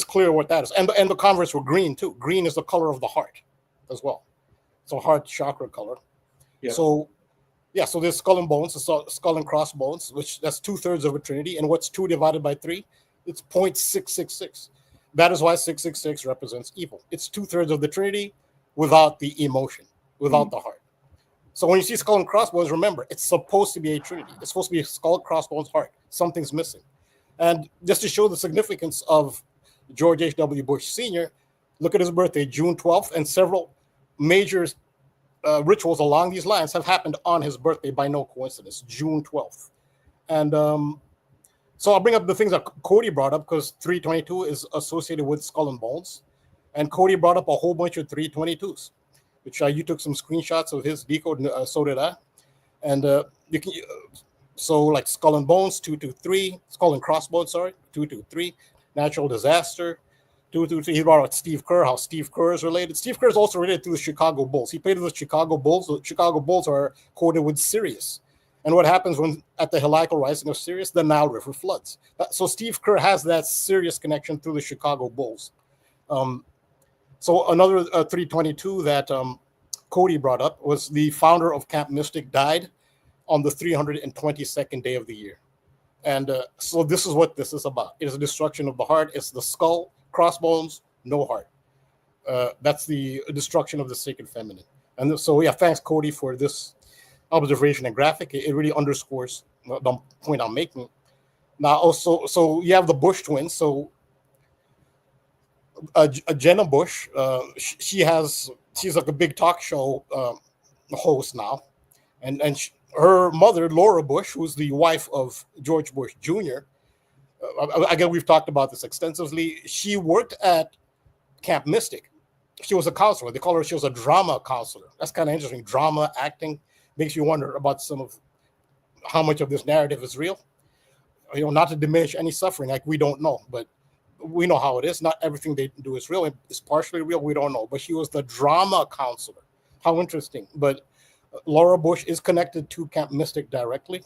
clear what that is. And the Converse were green too. Green is the color of the heart as well. So heart chakra color. Yeah. So there's skull and bones, so skull and crossbones, which that's 2/3 of a trinity. And what's 2 divided by 3? It's 0.666. That is why 666 represents evil. It's 2/3 of the trinity without the emotion, without the heart. So when you see skull and crossbones, remember, it's supposed to be a trinity. It's supposed to be a skull, crossbones, heart. Something's missing. And just to show the significance of George H.W. Bush Sr., look at his birthday, June 12th, and several major rituals along these lines have happened on his birthday by no coincidence, June 12th. And so I'll bring up the things that Cody brought up because 322 is associated with skull and bones. And Cody brought up a whole bunch of 322s, which you took some screenshots of his decode, so did I. And you can, so like skull and bones, 223, skull and crossbones, 223, natural disaster, 223. He brought out Steve Kerr, how Steve Kerr is related. Steve Kerr is also related to the Chicago Bulls. He played with the Chicago Bulls. The Chicago Bulls are coded with Sirius. And what happens when at the heliacal rising of Sirius, the Nile River floods. So Steve Kerr has that Sirius connection through the Chicago Bulls. So another 322 that Cody brought up was the founder of Camp Mystic died on the 322nd day of the year. And so this is what this is about. It is the destruction of the heart. It's the skull, crossbones, no heart. That's the destruction of the sacred feminine. And so, thanks, Cody, for this observation and graphic. It really underscores the point I'm making. Now, also, so you have the Bush twins. So Jenna Bush, she's like a big talk show host now. And her mother, Laura Bush, who's the wife of George Bush Jr., again, we've talked about this extensively. She worked at Camp Mystic. She was a counselor. They call her, she was a drama counselor. That's kind of interesting. Drama, acting, makes you wonder about how much of this narrative is real. Not to diminish any suffering, like we don't know, but we know how it is. Not everything they do is real. It's partially real. We don't know. But she was the drama counselor. How interesting. But Laura Bush is connected to Camp Mystic directly.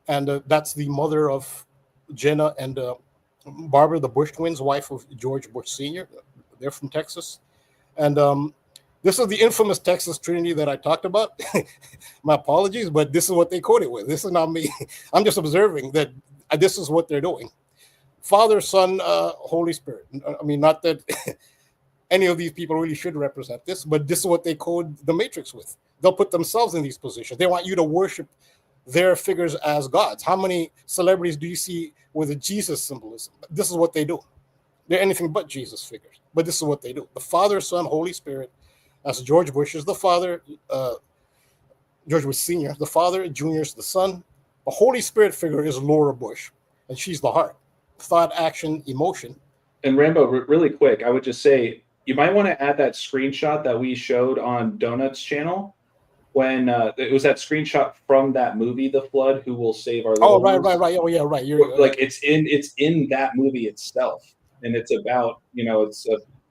And that's the mother of Jenna and Barbara, the Bush twins, wife of George Bush Sr. They're from Texas. And this is the infamous Texas Trinity that I talked about. My apologies, but this is what they coded with. This is not me. I'm just observing that this is what they're doing. Father, Son, Holy Spirit. I mean, not that any of these people really should represent this, but this is what they code the Matrix with. They'll put themselves in these positions. They want you to worship their figures as gods. How many celebrities do you see with a Jesus symbolism? This is what they do. They're anything but Jesus figures, but this is what they do. The Father, Son, Holy Spirit. That's George Bush is the father. George Bush Sr., the father. Junior is the son. The Holy Spirit figure is Laura Bush, and she's the heart. Thought, action, emotion. And Rambo, really quick, I would just say you might want to add that screenshot that we showed on Donut's channel when it was that screenshot from that movie, The Flood, Who Will Save Our Oh, Little right. Ones. Oh, yeah, right. You're like it's in that movie itself, and it's about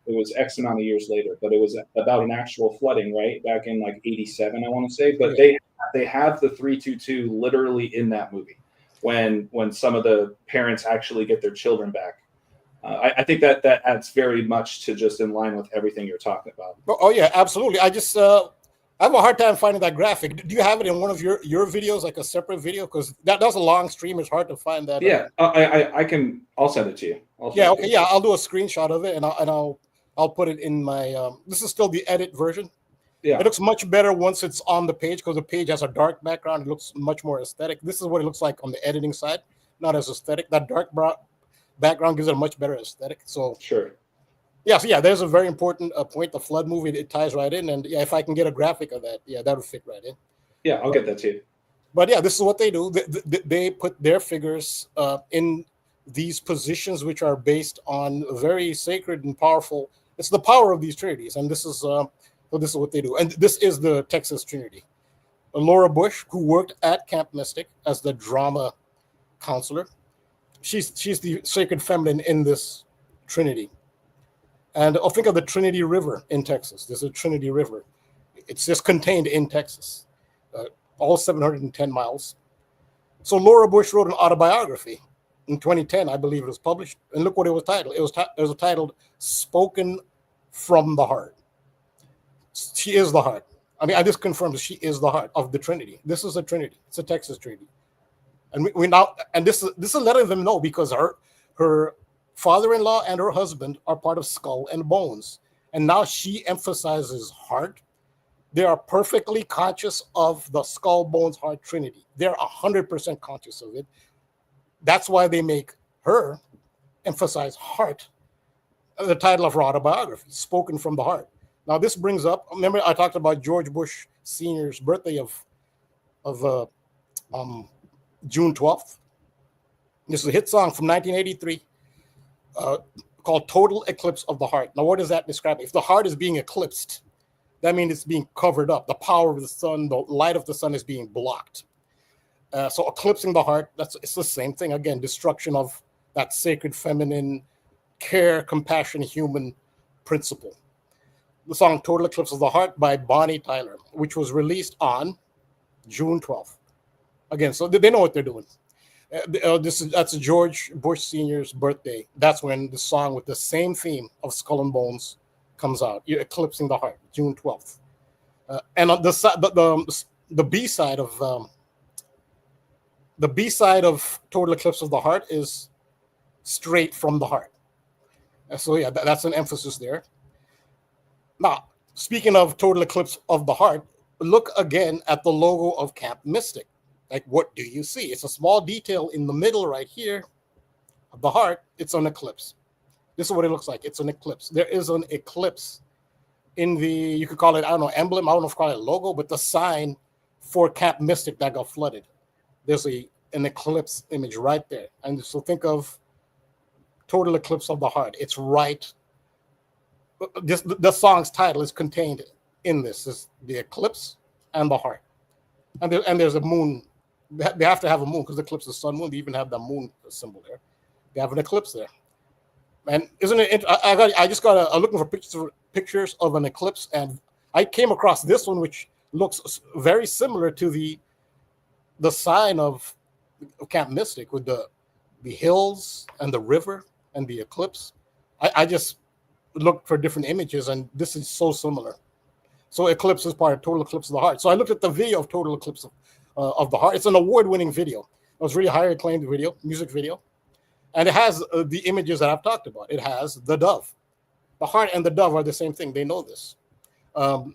it was X amount of years later, but it was about an actual flooding, right, back in like '87, I want to say. But yeah. they have the 322 literally in that movie when some of the parents actually get their children back. I think that adds very much to just in line with everything you're talking about. Oh yeah, absolutely. I just I have a hard time finding that graphic. Do you have it in one of your videos, like a separate video? Because that's a long stream. It's hard to find that. Yeah, I'll send it to you. I'll do a screenshot of it and I'll put it in my. This is still the edit version. Yeah, it looks much better once it's on the page because the page has a dark background. It looks much more aesthetic. This is what it looks like on the editing side, not as aesthetic. That dark background gives it a much better aesthetic. So sure. Yeah, there's a very important point. The flood movie, it ties right in, and if I can get a graphic of that, that would fit right in. Yeah, I'll get that to you. But this is what they do. They put their figures in these positions, which are based on very sacred and powerful. It's the power of these trinities, and this is what they do. And this is the Texas Trinity. Laura Bush, who worked at Camp Mystic as the drama counselor, she's the sacred feminine in this Trinity. And I'll think of the Trinity River in Texas. There's a Trinity River. It's just contained in Texas, all 710 miles. So Laura Bush wrote an autobiography in 2010, I believe it was published. And look what it was titled. It was titled "Spoken from the Heart." She is the heart. I mean, I just confirmed that she is the heart of the Trinity. This is a Trinity. It's a Texas Trinity. And we now, and this is letting them know because her father-in-law and her husband are part of Skull and Bones. And now she emphasizes heart. They are perfectly conscious of the Skull, Bones, Heart Trinity. They're 100% conscious of it. That's why they make her emphasize heart, the title of her autobiography, Spoken from the Heart. Now, this brings up, remember I talked about George Bush Sr.'s birthday of June 12th. This is a hit song from 1983 called Total Eclipse of the Heart. Now, what does that describe? If the heart is being eclipsed, that means it's being covered up. The power of the sun, the light of the sun is being blocked. So eclipsing the heart, it's the same thing. Again, destruction of that sacred feminine care, compassion, human principle. The song Total Eclipse of the Heart by Bonnie Tyler, which was released on June 12th. Again, so they know what they're doing. That's George Bush Sr.'s birthday. That's when the song with the same theme of Skull and Bones comes out. You're eclipsing the heart, June 12th. And on the B-side of Total Eclipse of the Heart is Straight from the Heart. So yeah, that's an emphasis there. Now, speaking of Total Eclipse of the Heart, look again at the logo of Camp Mystic. Like, what do you see? It's a small detail in the middle right here of the heart. It's an eclipse. This is what it looks like. It's an eclipse. There is an eclipse in the, you could call it, I don't know, emblem. I don't know if you call it logo, but the sign for Camp Mystic that got flooded. There's an eclipse image right there. And so think of Total Eclipse of the Heart. It's right. The song's title is contained in this. Is the eclipse and the heart. And there's a moon. They have to have a moon because the eclipse is sun moon. They even have the moon symbol there. They have an eclipse there. And isn't it? I just got a looking for pictures of an eclipse, and I came across this one, which looks very similar to the sign of Camp Mystic with the hills and the river and the eclipse. I just looked for different images, and this is so similar. So eclipse is part of Total Eclipse of the Heart. So I looked at the video of Total Eclipse of the Heart. It's an award-winning video. It was really high acclaimed video, music video. And it has the images that I've talked about. It has the dove. The heart and the dove are the same thing. They know this. So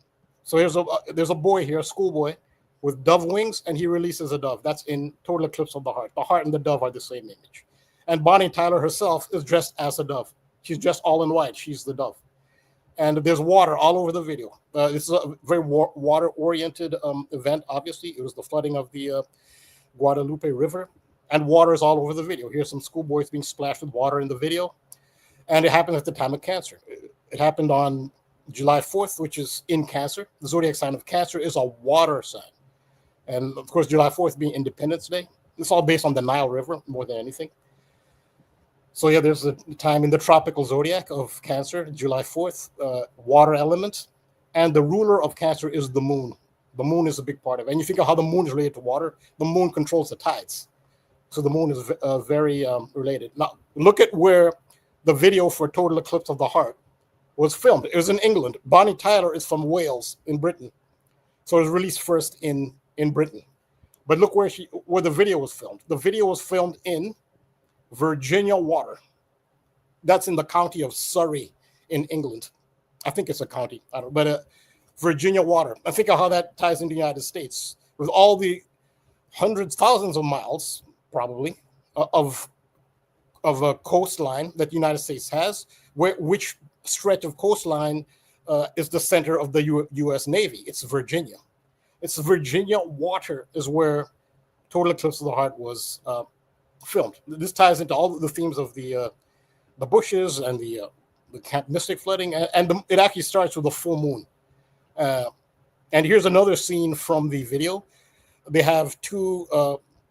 there's a boy here, a schoolboy, with dove wings, and he releases a dove. That's in Total Eclipse of the Heart. The heart and the dove are the same image. And Bonnie Tyler herself is dressed as a dove. She's dressed all in white. She's the dove. And there's water all over the video. This is a very water-oriented event, obviously. It was the flooding of the Guadalupe River. And water is all over the video. Here's some schoolboys being splashed with water in the video. And it happened at the time of Cancer. It happened on July 4th, which is in Cancer. The zodiac sign of Cancer is a water sign. And of course, July 4th being Independence Day. It's all based on the Nile River more than anything. So yeah, there's a time in the tropical zodiac of Cancer, July 4th, water element. And the ruler of Cancer is the moon. The moon is a big part of it. And you think of how the moon is related to water. The moon controls the tides. So the moon is very related. Now, look at where the video for Total Eclipse of the Heart was filmed. It was in England. Bonnie Tyler is from Wales in Britain. So it was released first in Britain. But look where the video was filmed. The video was filmed in Virginia Water. That's in the county of Surrey in England. I think it's a county. I don't know. But Virginia Water. I think of how that ties into the United States. With all the hundreds, thousands of miles, probably, of a coastline that the United States has, which stretch of coastline is the center of the U.S. Navy. It's Virginia. It's Virginia Water is where Total Eclipse of the Heart was filmed. This ties into all the themes of the bushes and the Camp Mystic flooding, and it actually starts with a full moon. And here's another scene from the video. They have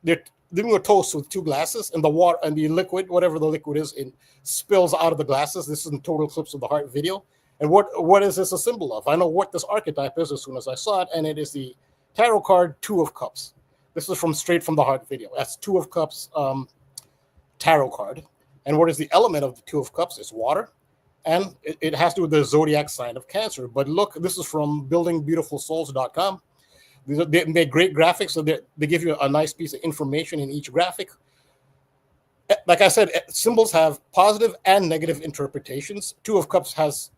they're doing a toast with two glasses, and the water and the liquid, whatever the liquid is, it spills out of the glasses. This is in Total Eclipse of the Heart video. And what is this a symbol of? I know what this archetype is as soon as I saw it, and it is the tarot card Two of Cups. This is straight from the Heart video. That's Two of Cups tarot card. And what is the element of the Two of Cups? It's water. And it has to do with the zodiac sign of Cancer. But look, this is from buildingbeautifulsouls.com. They make great graphics, so they give you a nice piece of information in each graphic. Like I said, symbols have positive and negative interpretations. Two of Cups has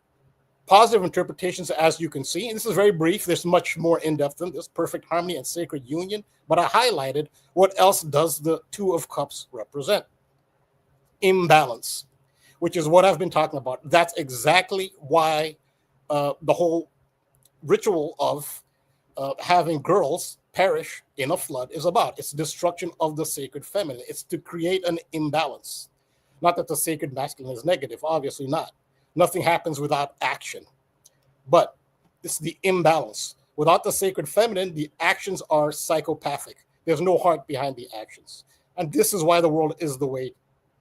positive interpretations, as you can see. And this is very brief. There's much more in-depth than this. Perfect harmony and sacred union. But I highlighted what else does the Two of Cups represent. Imbalance, which is what I've been talking about. That's exactly why the whole ritual of having girls perish in a flood is about. It's destruction of the sacred feminine. It's to create an imbalance. Not that the sacred masculine is negative, obviously not. Nothing happens without action. But it's the imbalance. Without the sacred feminine, the actions are psychopathic. There's no heart behind the actions. And this is why the world is the way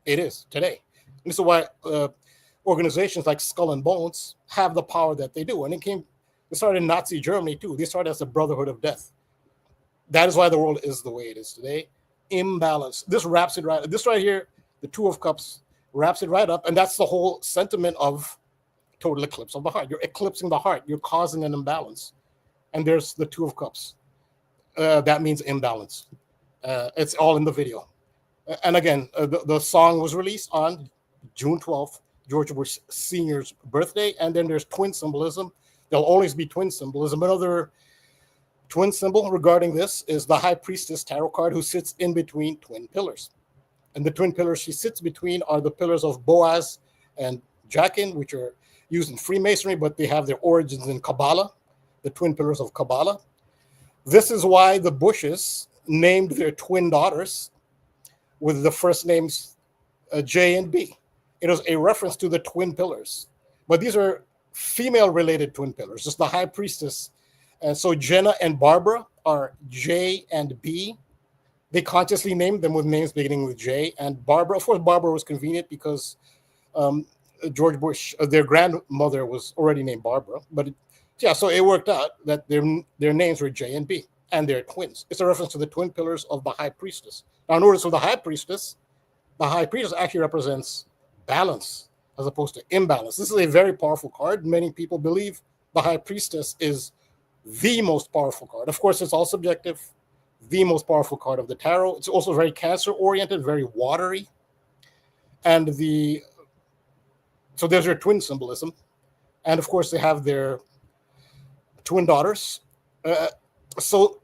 it is today. And this is why organizations like Skull and Bones have the power that they do. And it started in Nazi Germany too. They started as the Brotherhood of Death. That is why the world is the way it is today. Imbalance. This wraps it right. This right here, the Two of Cups, wraps it right up. And that's the whole sentiment of Total Eclipse of the Heart. You're eclipsing the heart. You're causing an imbalance. And there's the Two of Cups. That means imbalance. It's all in the video. And again, the song was released on June 12th, George Bush Sr.'s birthday. And then there's twin symbolism. There'll always be twin symbolism. Another twin symbol regarding this is the High Priestess tarot card, who sits in between twin pillars. And the twin pillars she sits between are the pillars of Boaz and Jachin, which are used in Freemasonry, but they have their origins in Kabbalah, the twin pillars of Kabbalah. This is why the Bushes named their twin daughters with the first names J and B. It was a reference to the twin pillars. But these are female-related twin pillars, just the High Priestess. And so Jenna and Barbara are J and B. They consciously named them with names beginning with J. And Barbara, of course, Barbara was convenient because George Bush, their grandmother was already named Barbara, but so it worked out that their names were J and B, and they're twins. It's a reference to the twin pillars of the high priestess. Now, notice for the high priestess actually represents balance as opposed to imbalance. This is a very powerful card. Many people believe the high priestess is the most powerful card. Of course, it's all subjective. The most powerful card of the tarot. It's also very Cancer-oriented, very watery. And so there's your twin symbolism. And of course, they have their twin daughters. So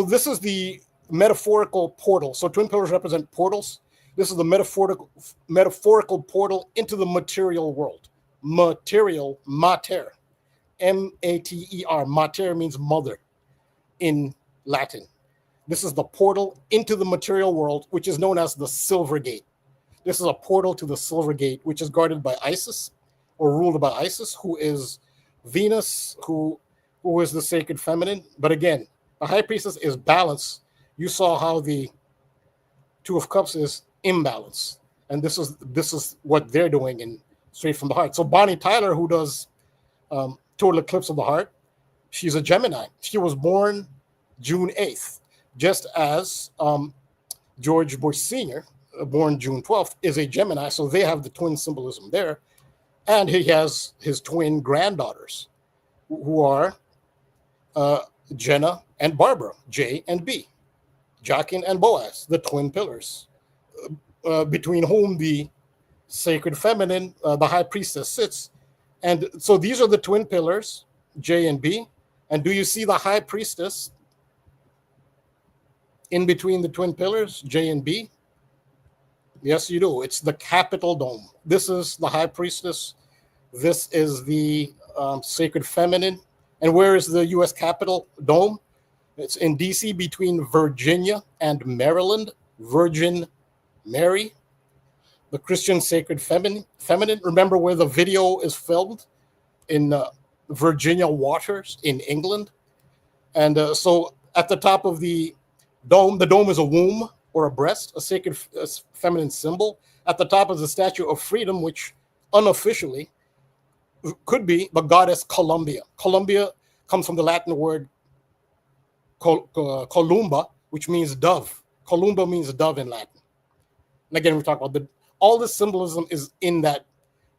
this is the metaphorical portal. So twin pillars represent portals. This is the metaphorical portal into the material world. Material, mater, M-A-T-E-R. Mater means mother in Latin. This is the portal into the material world, which is known as the Silver Gate. This is a portal to the Silver Gate, which is guarded by Isis, or ruled by Isis, who is Venus, who is the sacred feminine. But again, the high priestess is balance. You saw how the Two of Cups is imbalance, and this is what they're doing in Straight from the Heart. So Bonnie Tyler, who does Total Eclipse of the Heart, she's a Gemini. She was born June 8th, just as George Bush Sr., born June 12th, is a Gemini. So they have the twin symbolism there, and he has his twin granddaughters, who are Jenna and Barbara, J and B, Jachin and Boaz, the twin pillars, between whom the sacred feminine, the high priestess, sits. And so these are the twin pillars, J and B. And do you see the high priestess in between the twin pillars, J and B? Yes, you do. It's the Capitol Dome. This is the high priestess. This is the sacred feminine. And where is the U.S. Capitol Dome? It's in D.C. between Virginia and Maryland. Virgin Mary, the Christian sacred feminine. Remember where the video is filmed? In Virginia waters in England. And so at the top of the dome is a womb or a breast, a sacred feminine symbol. At the top is the Statue of Freedom, which unofficially could be the goddess Columbia. Columbia comes from the Latin word columba, which means dove. Columba means dove in Latin. And again, we talk about all this symbolism is in the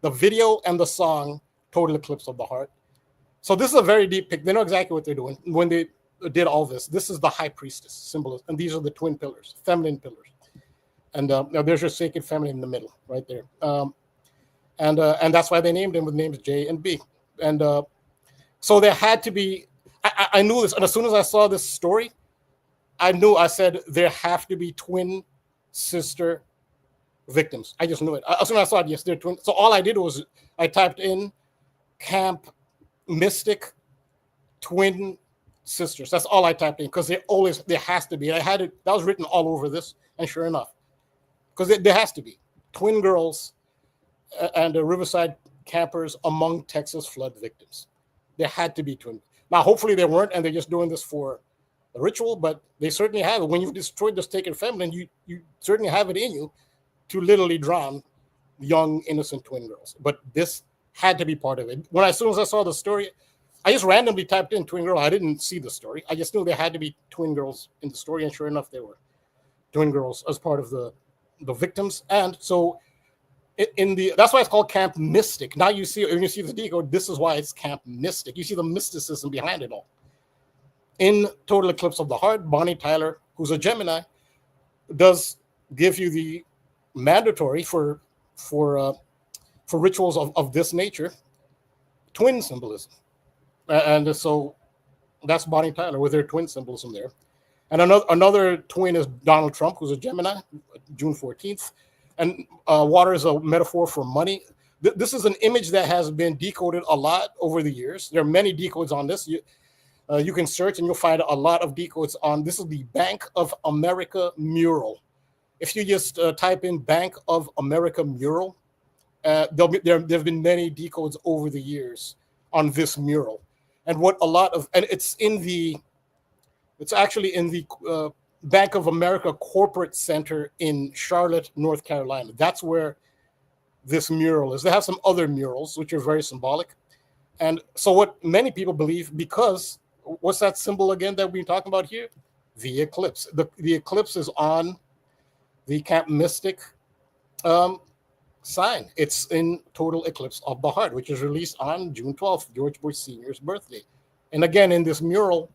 video and the song Total Eclipse of the Heart. So this is a very deep pick. They know exactly what they're doing when they did all this. This is the high priestess symbolism, and these are the twin pillars, feminine pillars. And now there's your sacred feminine in the middle, right there. And that's why they named him with names J and B. And so there had to be. I knew this, and as soon as I saw this story, I said there have to be twin sister victims. I just knew it. As soon as I saw it, yes, they're twin. So all I did was I typed in Camp Mystic twin sisters. That's all I typed in, because there has to be. I had it. That was written all over this, and sure enough, because there has to be twin girls and Riverside campers among Texas flood victims. There had to be twin. Now, hopefully they weren't, and they're just doing this for a ritual, but they certainly have it. When you've destroyed the sacred feminine, you certainly have it in you to literally drown young, innocent twin girls. But this had to be part of it. As soon as I saw the story, I just randomly typed in twin girl. I didn't see the story. I just knew there had to be twin girls in the story, and sure enough, there were twin girls as part of the victims. And so that's why it's called Camp Mystic. Now when you see the decode, this is why it's Camp Mystic. You see the mysticism behind it all. In Total Eclipse of the Heart, Bonnie Tyler, who's a Gemini, does give you the mandatory for rituals of this nature, twin symbolism. And so that's Bonnie Tyler with her twin symbolism there. And another twin is Donald Trump, who's a Gemini, June 14th. And water is a metaphor for money. This is an image that has been decoded a lot over the years. There are many decodes on this. You can search and you'll find a lot of decodes on. This is the Bank of America mural. If you just type in Bank of America mural, there have been many decodes over the years on this mural. And it's actually in the Bank of America Corporate Center in Charlotte, North Carolina. That's where this mural is. They have some other murals which are very symbolic. And so what many people believe, because what's that symbol again that we're talking about here? The eclipse. The eclipse is on the Camp Mystic sign. It's in total eclipse of the heart, which is released on June 12th, George Bush Sr.'s birthday. And again, in this mural,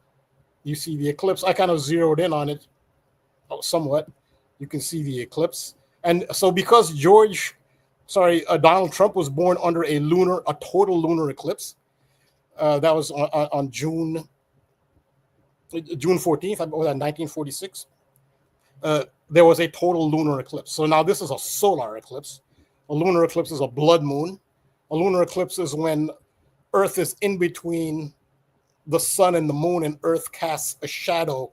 you see the eclipse. I kind of zeroed in on it somewhat. You can see the eclipse. And so because Donald Trump was born under a total lunar eclipse, that was on June 14th, 1946. There was a total lunar eclipse. So now this is a solar eclipse. A lunar eclipse is a blood moon. A lunar eclipse is when Earth is in between the sun and the moon, and Earth casts a shadow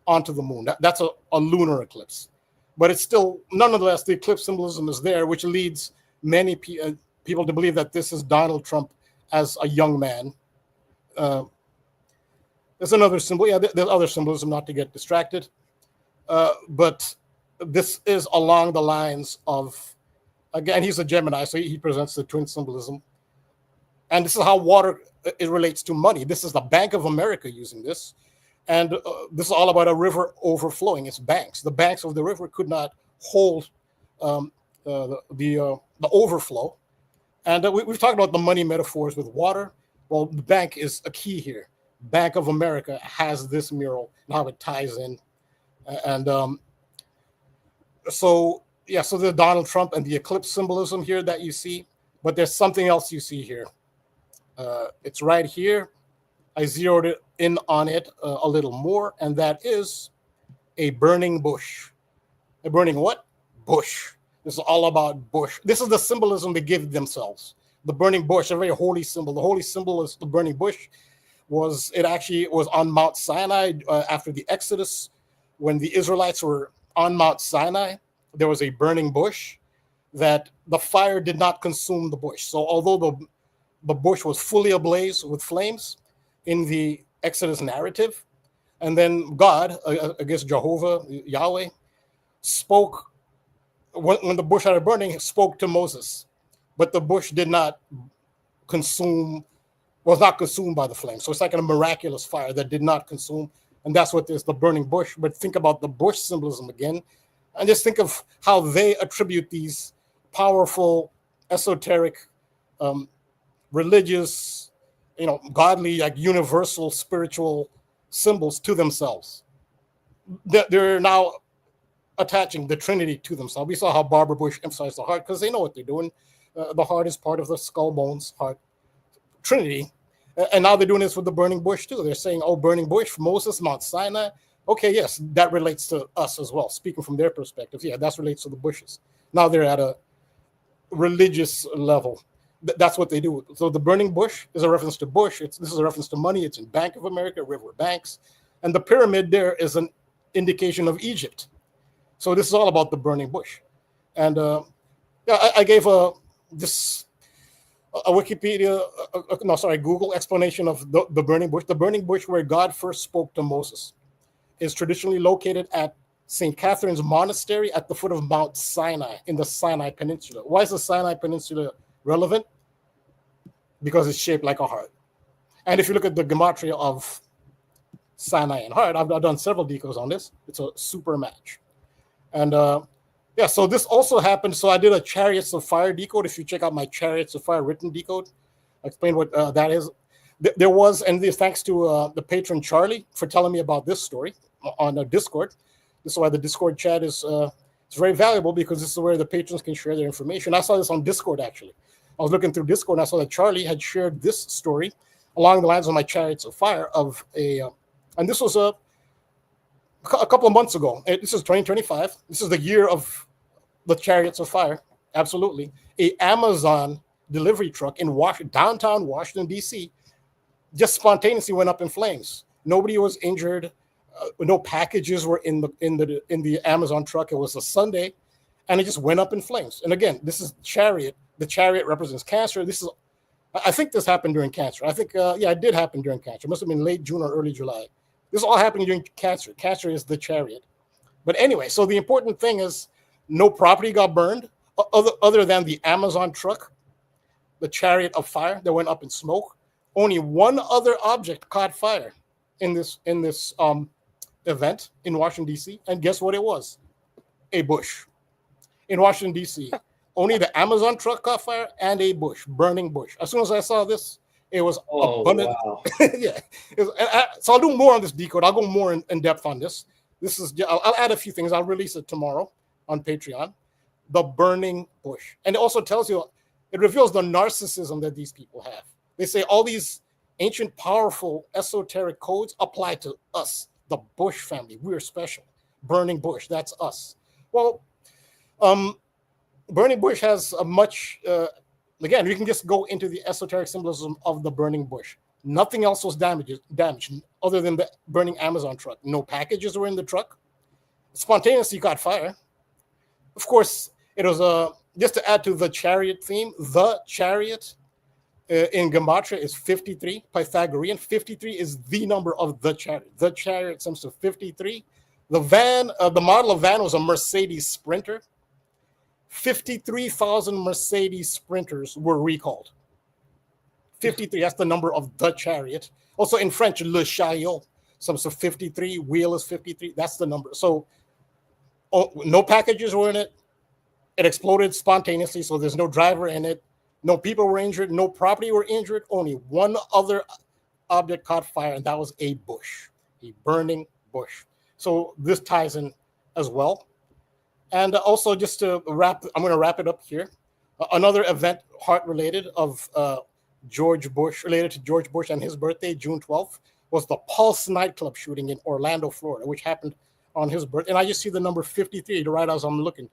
onto the moon. That's a lunar eclipse. But it's still, nonetheless, the eclipse symbolism is there, which leads many people to believe that this is Donald Trump as a young man. There's another symbol. Yeah, there's other symbolism, not to get distracted. But this is along the lines of, again, he's a Gemini, so he presents the twin symbolism. And this is how water, it relates to money. This is the Bank of America using this. And this is all about a river overflowing. It's banks. The banks of the river could not hold the overflow. And we've talked about the money metaphors with water. Well, the bank is a key here. Bank of America has this mural and how it ties in. And so the Donald Trump and the eclipse symbolism here that you see. But there's something else you see here. It's right here. I zeroed it in on it a little more, and that is a burning bush. A burning what? Bush. This is all about bush. This is the symbolism they give themselves. The burning bush, a very holy symbol. The holy symbol is the burning bush. It actually was on Mount Sinai after the Exodus. When the Israelites were on Mount Sinai, there was a burning bush that the fire did not consume the bush. So although the bush was fully ablaze with flames in the Exodus narrative, and then God, I guess Jehovah, Yahweh, spoke, when the bush started burning, spoke to Moses, but the bush was not consumed by the flame. So it's like a miraculous fire that did not consume, and that's what is the burning bush. But think about the bush symbolism again, and just think of how they attribute these powerful, esoteric, religious, godly, like universal spiritual symbols to themselves. They're now attaching the Trinity to themselves. We saw how Barbara Bush emphasized the heart because they know what they're doing. The heart is part of the skull bones heart Trinity. And now they're doing this with the burning bush too. They're saying, oh, burning bush, Moses, Mount Sinai. Okay, yes, that relates to us as well. Speaking from their perspective, yeah, that relates to the bushes. Now they're at a religious level. That's what they do. So the burning bush is a reference to bush. This is a reference to money. It's in Bank of America, river banks. And the pyramid there is an indication of Egypt. So this is all about the burning bush. And I gave a Google explanation of the burning bush. The burning bush where God first spoke to Moses is traditionally located at St. Catherine's Monastery at the foot of Mount Sinai in the Sinai Peninsula. Why is the Sinai Peninsula relevant? Because it's shaped like a heart. And if you look at the gematria of Sinai and heart, I've done several decodes on this. It's a super match. And so this also happened. So I did a Chariots of Fire decode. If you check out my Chariots of Fire written decode, I explain what that is. There was, and thanks to the patron Charlie for telling me about this story on Discord. This is why the Discord chat is it's very valuable, because this is where the patrons can share their information. I saw this on Discord, actually. I was looking through Discord, and I saw that Charlie had shared this story along the lines of my Chariots of Fire and this was a couple of months ago. This is 2025. This is the year of the Chariots of Fire. Absolutely. A Amazon delivery truck in downtown Washington, D.C. just spontaneously went up in flames. Nobody was injured. No packages were in the Amazon truck. It was a Sunday, and it just went up in flames. And again, this is Chariot. The Chariot represents Cancer. I think this happened during Cancer. I think, it did happen during Cancer. It must have been late June or early July. This all happened during Cancer. Cancer is the Chariot. But anyway, so the important thing is no property got burned. other than the Amazon truck, the chariot of fire that went up in smoke, only one other object caught fire in this event in Washington, D.C. And guess what it was? A bush. In Washington, D.C., only the Amazon truck caught fire and a bush, burning bush. As soon as I saw this, it was abundant. Wow. Yeah. So I'll do more on this decode. I'll go more in depth on this. I'll add a few things. I'll release it tomorrow on Patreon. The burning bush. And it also tells you, it reveals the narcissism that these people have. They say all these ancient, powerful, esoteric codes apply to us, the Bush family. We're special. Burning bush, that's us. Well, burning bush has a much, again, you can just go into the esoteric symbolism of the burning bush. Nothing else was damaged other than the burning Amazon truck. No packages were in the truck. Spontaneously caught fire. Of course, it was just to add to the chariot theme, the chariot in Gematria is 53, Pythagorean. 53 is the number of the chariot. The chariot sums to 53. The van, the model of van was a Mercedes Sprinter. 53,000 Mercedes Sprinters were recalled. 53, that's the number of the chariot. Also in French, le chariot, sums to 53. Wheel is 53. That's the number. So no packages were in it. It exploded spontaneously, so there's no driver in it. No people were injured. No property were injured. Only one other object caught fire, and that was a bush, a burning bush. So this ties in as well. And also, just to wrap, I'm going to wrap it up here. Another event, heart-related, of George Bush, related to George Bush and his birthday, June 12th, was the Pulse nightclub shooting in Orlando, Florida, which happened on his birthday. And I just see the number 53 right as I'm looking.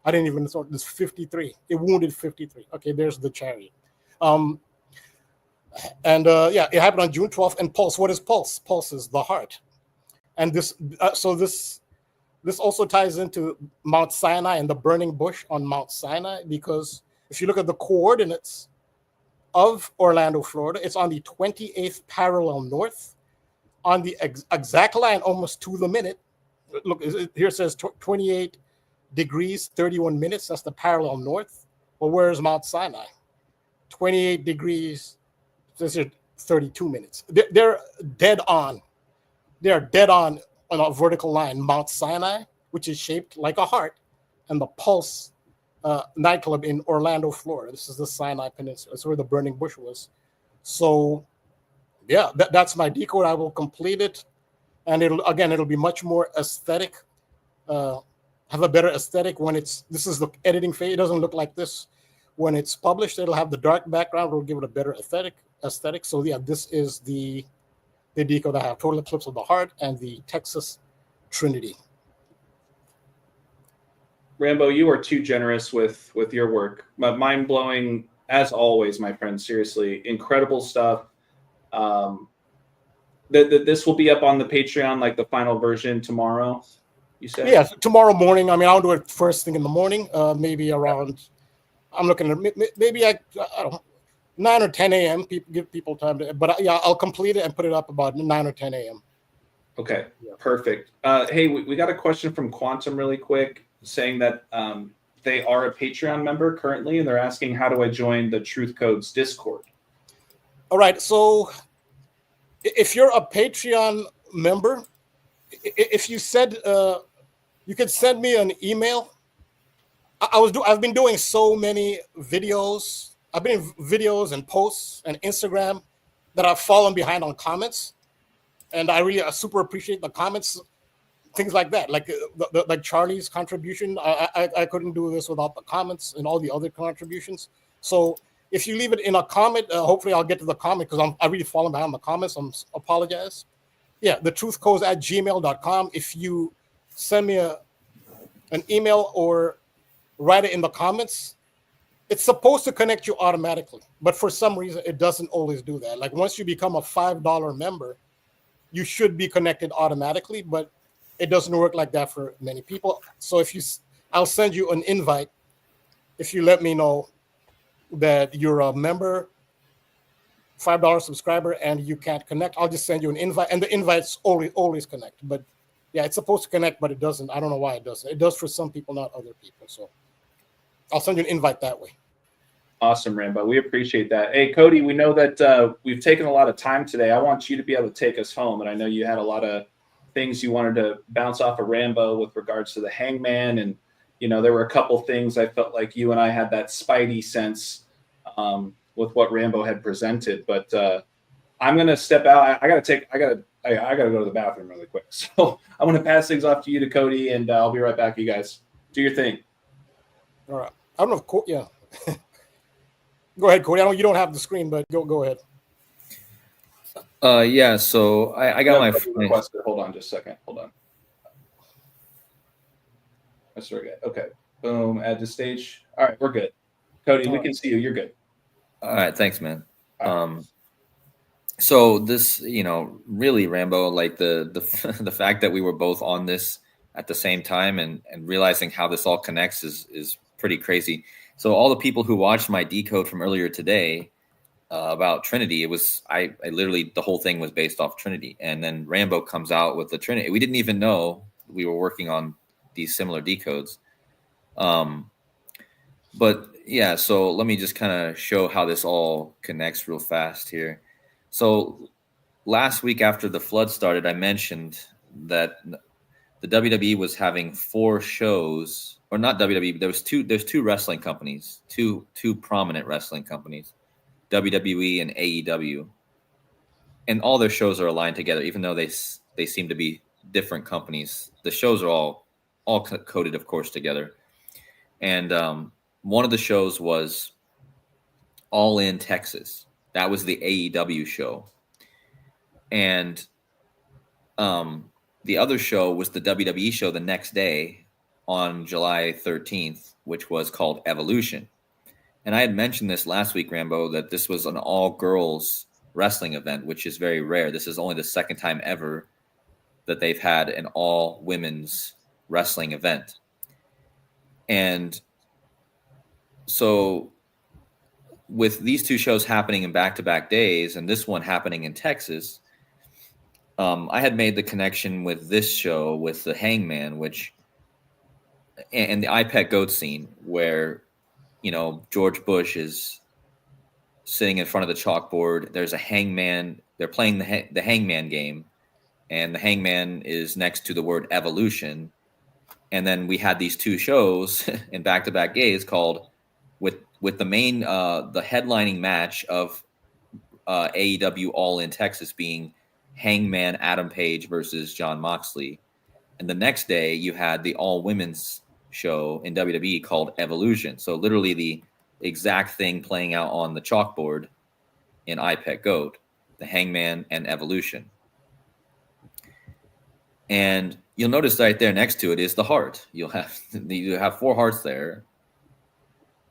I didn't even know this 53. It wounded 53. Okay, there's the chariot. Yeah, it happened on June 12th. And Pulse, what is Pulse? Pulse is the heart. And this also ties into Mount Sinai and the burning bush on Mount Sinai, because if you look at the coordinates of Orlando, Florida, it's on the 28th parallel north, on the exact line, almost to the minute. Look, here it says 28 degrees, 31 minutes. That's the parallel north. Well, where is Mount Sinai? 28 degrees, says here 32 minutes. They're dead on. They are dead on a vertical line. Mount Sinai, which is shaped like a heart, and the Pulse nightclub in Orlando, Florida. This is the Sinai Peninsula. That's where the burning bush was. So, yeah, that's my decode. I will complete it, and it'll be much more aesthetic. Have a better aesthetic when this is the editing phase. It doesn't look like this when it's published. It'll have the dark background. It'll give it a better aesthetic. So yeah, this is the decode I have: Total Eclipse of the Heart and the Texas Trinity. Rambo, you are too generous with your work. Mind blowing as always, my friend. Seriously, incredible stuff. This will be up on the Patreon, like the final version tomorrow. You said? Yeah, tomorrow morning. I mean, I'll do it first thing in the morning. Maybe around. I'm looking at maybe I don't know, 9 or 10 a.m. Give people time to. But yeah, I'll complete it and put it up about 9 or 10 a.m. Okay, perfect. Hey, we got a question from Quantum really quick, saying that they are a Patreon member currently, and they're asking, how do I join the Truth Codes Discord? All right, so if you're a Patreon member, if you said you could send me an email. I've been doing so many videos. I've been in videos and posts and Instagram that I've fallen behind on comments, and I really super appreciate the comments, things like that, like Charlie's contribution. I couldn't do this without the comments and all the other contributions. So if you leave it in a comment, hopefully I'll get to the comment, because I really fallen behind the comments. Apologize. Yeah, thetruthcodes@gmail.com. If you send me an email or write it in the comments, it's supposed to connect you automatically, but for some reason it doesn't always do that. Like once you become a $5 member, you should be connected automatically, but it doesn't work like that for many people. So I'll send you an invite if you let me know that you're a member, $5 subscriber, and you can't connect. I'll just send you an invite, and the invites always connect. But yeah, it's supposed to connect, but it doesn't. I don't know why it doesn't. It does for some people, not other people. So I'll send you an invite that way. Awesome, Rambo. We appreciate that. Hey, Cody, we know that we've taken a lot of time today. I want you to be able to take us home. And I know you had a lot of things you wanted to bounce off of Rambo with regards to the Hangman. And, there were a couple things I felt like you and I had that spidey sense with what Rambo had presented. But I'm going to step out. I got to go to the bathroom really quick. So I'm going to pass things off to you, to Cody, and I'll be right back. You guys do your thing. All right. I don't know if yeah. Go ahead, Cody. I know you don't have the screen, but go ahead. Yeah. So I got my requested. Hold on, just a second. Hold on. That's right. Okay. Boom. Add to stage. All right, we're good. Cody, we can see you. You're good. All right. Thanks, man. So this, really, Rambo, like the fact that we were both on this at the same time and realizing how this all connects is pretty crazy. So all the people who watched my decode from earlier today about Trinity, it was I literally, the whole thing was based off Trinity, and then Rambo comes out with the Trinity. We didn't even know we were working on these similar decodes. But yeah, so let me just kind of show how this all connects real fast here. So last week after the flood started, I mentioned that the WWE was having 4 shows, or not WWE, but there's two wrestling companies, two prominent wrestling companies, WWE and AEW. And all their shows are aligned together, even though they seem to be different companies. The shows are all coded, of course, together. And one of the shows was All In Texas. That was the AEW show. And the other show was the WWE show the next day on July 13th, which was called Evolution. And I had mentioned this last week, Rambo, that this was an all-girls wrestling event, which is very rare. This is only the second time ever that they've had an all-women's wrestling event. And so with these 2 shows happening in back-to-back days and this one happening in Texas, I had made the connection with this show with the Hangman, and the iPet Goat scene where, George Bush is sitting in front of the chalkboard. There's a hangman. They're playing the Hangman game, and the Hangman is next to the word evolution. And then we had these 2 shows in back-to-back days called with the main the headlining match of AEW All In Texas being Hangman Adam Page versus Jon Moxley. And the next day you had the all women's show in WWE called Evolution. So literally the exact thing playing out on the chalkboard in iPet Goat, the Hangman and Evolution. And you'll notice right there next to it is the heart. You have 4 hearts there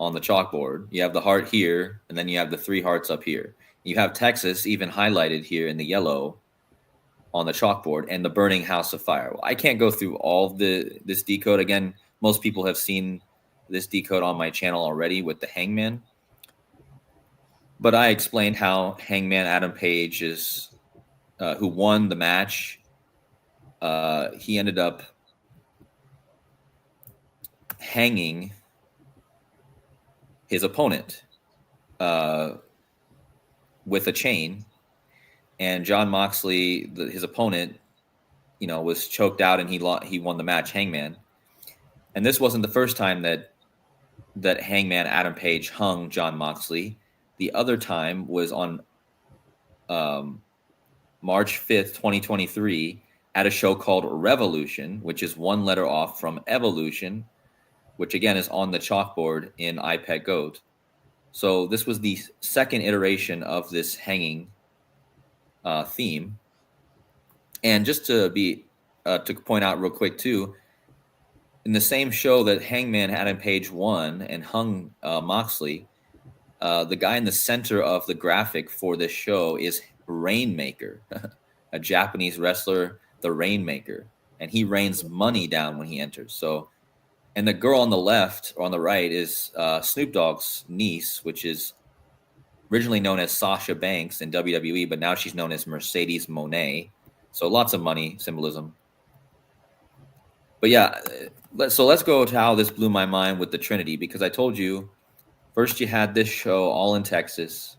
on the chalkboard. You have the heart here, and then you have the 3 hearts up here. You have Texas even highlighted here in the yellow on the chalkboard, and the burning house of fire. Well, I can't go through all of this decode. Again, most people have seen this decode on my channel already with the Hangman. But I explained how Hangman Adam Page is, who won the match. He ended up hanging his opponent with a chain, and Jon Moxley, his opponent, was choked out, and he won the match, Hangman. And this wasn't the first time that Hangman Adam Page hung Jon Moxley. The other time was on March 5th, 2023, at a show called Revolution, which is 1 letter off from Evolution, which again is on the chalkboard in iPet Goat. So this was the second iteration of this hanging theme. And just to point out real quick too, in the same show that Hangman Adam Page won and hung Moxley, the guy in the center of the graphic for this show is Rainmaker, a Japanese wrestler, the Rainmaker, and he rains money down when he enters. So, and the girl on the left or on the right is Snoop Dogg's niece, which is originally known as Sasha Banks in WWE, but now she's known as Mercedes Moné. So lots of money symbolism. But yeah, let's go to how this blew my mind with the Trinity, because I told you first you had this show all in Texas,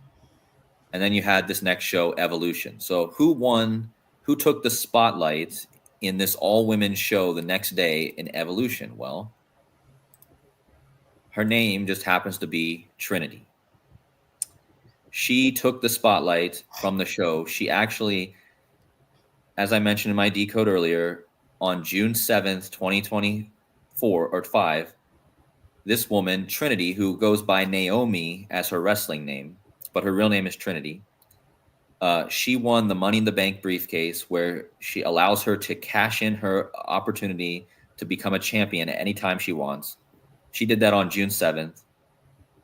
and then you had this next show, Evolution. So who won? Who took the spotlight in this all-women show the next day in Evolution? Well, her name just happens to be Trinity. She took the spotlight from the show. She actually, as I mentioned in my decode earlier, on June 7th, 2024 or 5, this woman, Trinity, who goes by Naomi as her wrestling name, but her real name is Trinity, she won the Money in the Bank briefcase, where she allows her to cash in her opportunity to become a champion at any time she wants. She did that on June 7th.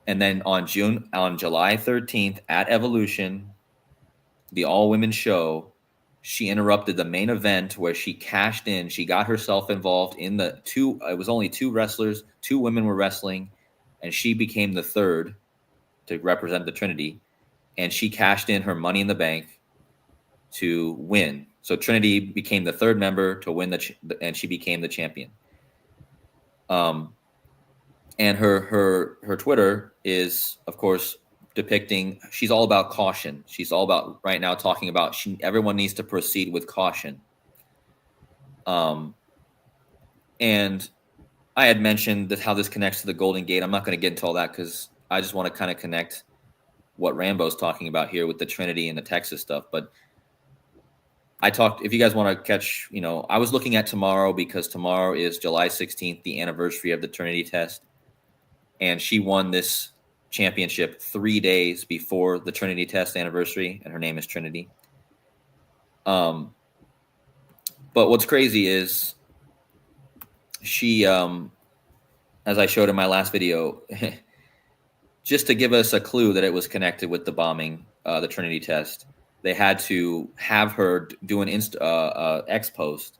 And then on July 13th at Evolution, the all-women show, she interrupted the main event where she cashed in. She got herself involved in it was only two wrestlers, two women were wrestling, and she became the third to represent the Trinity. And she cashed in her Money in the Bank to win. So Trinity became the third member to win and she became the champion. And her Twitter is, of course, depicting, she's all about caution. She's all about right now talking about everyone needs to proceed with caution. And I had mentioned that how this connects to the Golden Gate. I'm not going to get into all that because I just want to kind of connect what Rambo's talking about here with the Trinity and the Texas stuff. But if you guys want to catch, I was looking at tomorrow because tomorrow is July 16th, the anniversary of the Trinity test. And she won this championship 3 days before the Trinity test anniversary, and her name is Trinity. But what's crazy is she, as I showed in my last video, just to give us a clue that it was connected with the bombing, the Trinity test, they had to have her do an X post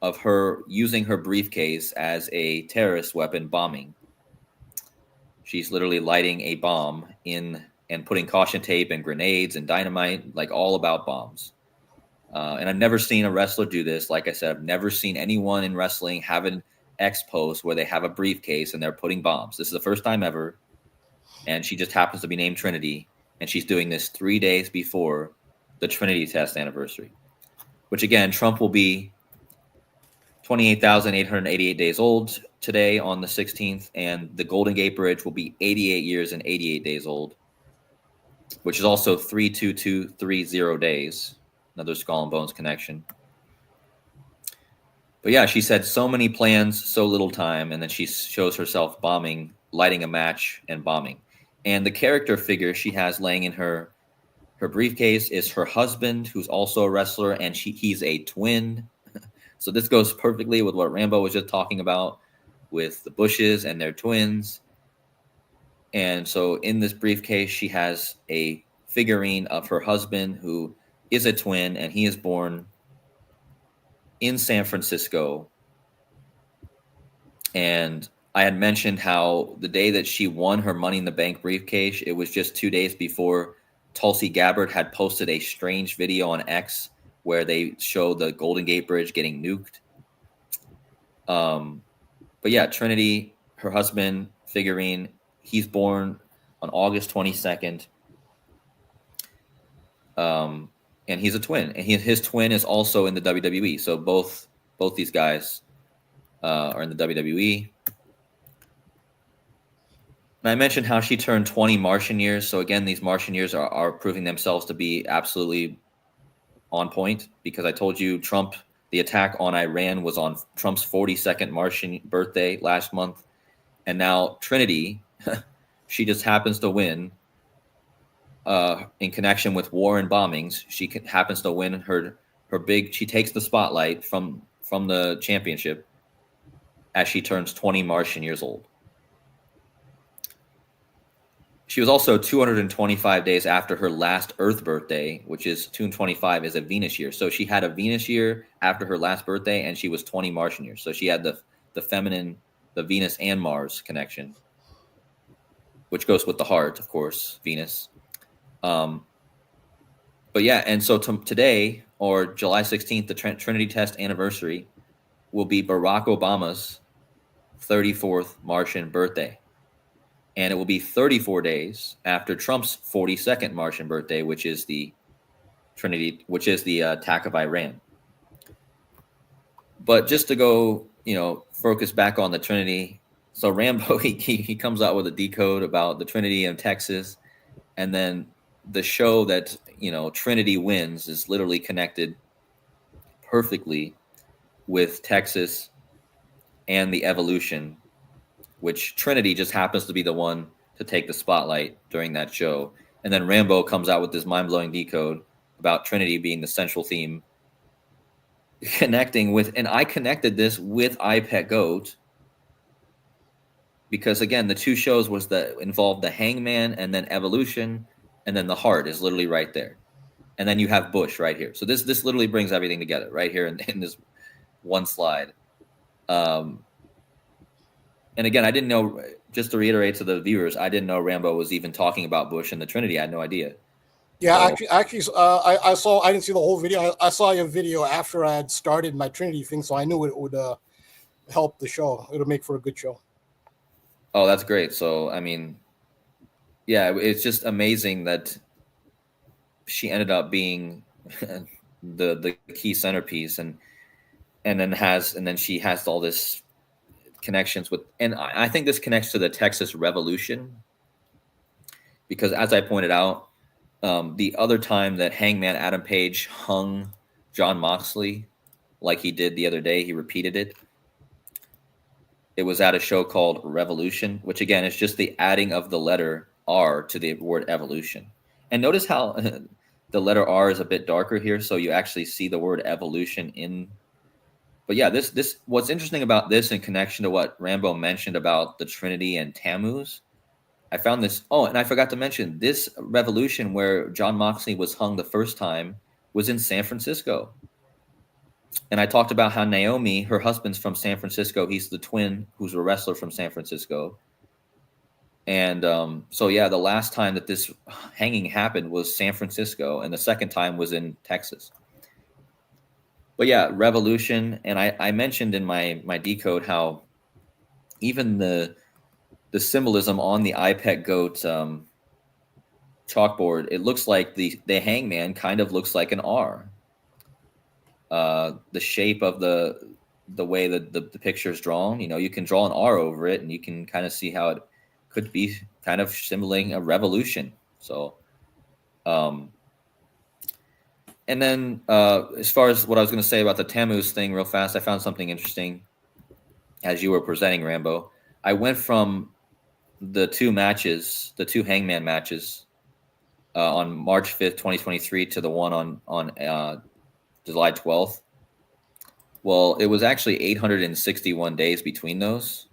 of her using her briefcase as a terrorist weapon bombing. She's literally lighting a bomb and putting caution tape and grenades and dynamite, like all about bombs. And I've never seen a wrestler do this. Like I said, I've never seen anyone in wrestling have an X post where they have a briefcase and they're putting bombs. This is the first time ever. And she just happens to be named Trinity. And she's doing this 3 days before the Trinity test anniversary, which again, Trump will be 28,888 days old today on the 16th, and the Golden Gate Bridge will be 88 years and 88 days old, which is also 32230 days. Another Skull and Bones connection. But yeah, she said so many plans, so little time, and then she shows herself bombing, lighting a match, and bombing. And the character figure she has laying in her briefcase is her husband, who's also a wrestler, and he's a twin. So this goes perfectly with what Rambo was just talking about with the Bushes and their twins. And so in this briefcase, she has a figurine of her husband, who is a twin, and he is born in San Francisco. And I had mentioned how the day that she won her Money in the Bank briefcase, it was just 2 days before Tulsi Gabbard had posted a strange video on X where they show the Golden Gate Bridge getting nuked. But yeah, Trinity, her husband, figurine, he's born on August 22nd. And he's a twin. And his twin is also in the WWE. So both these guys are in the WWE. And I mentioned how she turned 20 Martian years. So again, these Martian years are proving themselves to be absolutely on point, because I told you the attack on Iran was on Trump's 42nd Martian birthday last month. And now Trinity, she just happens to win in connection with war and bombings. She happens to win her big, she takes the spotlight from the championship as she turns 20 Martian years old. She was also 225 days after her last Earth birthday, which is 225 is a Venus year. So she had a Venus year after her last birthday, and she was 20 Martian years. So she had the feminine, the Venus and Mars connection, which goes with the heart, of course, Venus. But yeah, and so today, or July 16th, the Trinity test anniversary, will be Barack Obama's 34th Martian birthday. And it will be 34 days after Trump's 42nd Martian birthday, which is the Trinity, which is the attack of Iran. But just to go, focus back on the Trinity. So Rambo, he comes out with a decode about the Trinity in Texas. And then the show that, Trinity wins is literally connected perfectly with Texas and the evolution, which Trinity just happens to be the one to take the spotlight during that show. And then Rambo comes out with this mind-blowing decode about Trinity being the central theme, connecting with, and I connected this with iPet Goat because, again, the two shows involved the Hangman and then Evolution, and then the heart is literally right there. And then you have Bush right here. So this literally brings everything together right here in this one slide. And again, I didn't know, just to reiterate to the viewers, I didn't know Rambo was even talking about Bush and the Trinity. I had no idea. Yeah, so, I didn't see the whole video. I saw your video after I had started my Trinity thing, so I knew it would help the show. It'll make for a good show. Oh, that's great. So, I mean, yeah, it's just amazing that she ended up being the key centerpiece, and then she has all this connections with, and I think this connects to the Texas Revolution, because as I pointed out, the other time that Hangman Adam Page hung Jon Moxley, like he did the other day, he repeated it. It was at a show called Revolution, which again is just the adding of the letter R to the word evolution. And notice how the letter R is a bit darker here, so you actually see the word evolution in. But yeah, this what's interesting about this in connection to what Rambo mentioned about the Trinity and Tammuz, I found this. Oh, and I forgot to mention this Revolution where Jon Moxley was hung the first time was in San Francisco. And I talked about how Naomi, her husband's from San Francisco. He's the twin who's a wrestler from San Francisco. And so, yeah, the last time that this hanging happened was San Francisco, and the second time was in Texas. But yeah, Revolution, and I mentioned in my decode how even the symbolism on the iPet Goat chalkboard, it looks like the hangman kind of looks like an R. The shape of the way that the picture is drawn, you can draw an R over it, and you can kind of see how it could be kind of symboling a revolution. So, and then as far as what I was going to say about the Tammuz thing real fast, I found something interesting as you were presenting, Rambo. I went from the two hangman matches on March 5th, 2023 to the one on July 12th. Well, it was actually 861 days between those.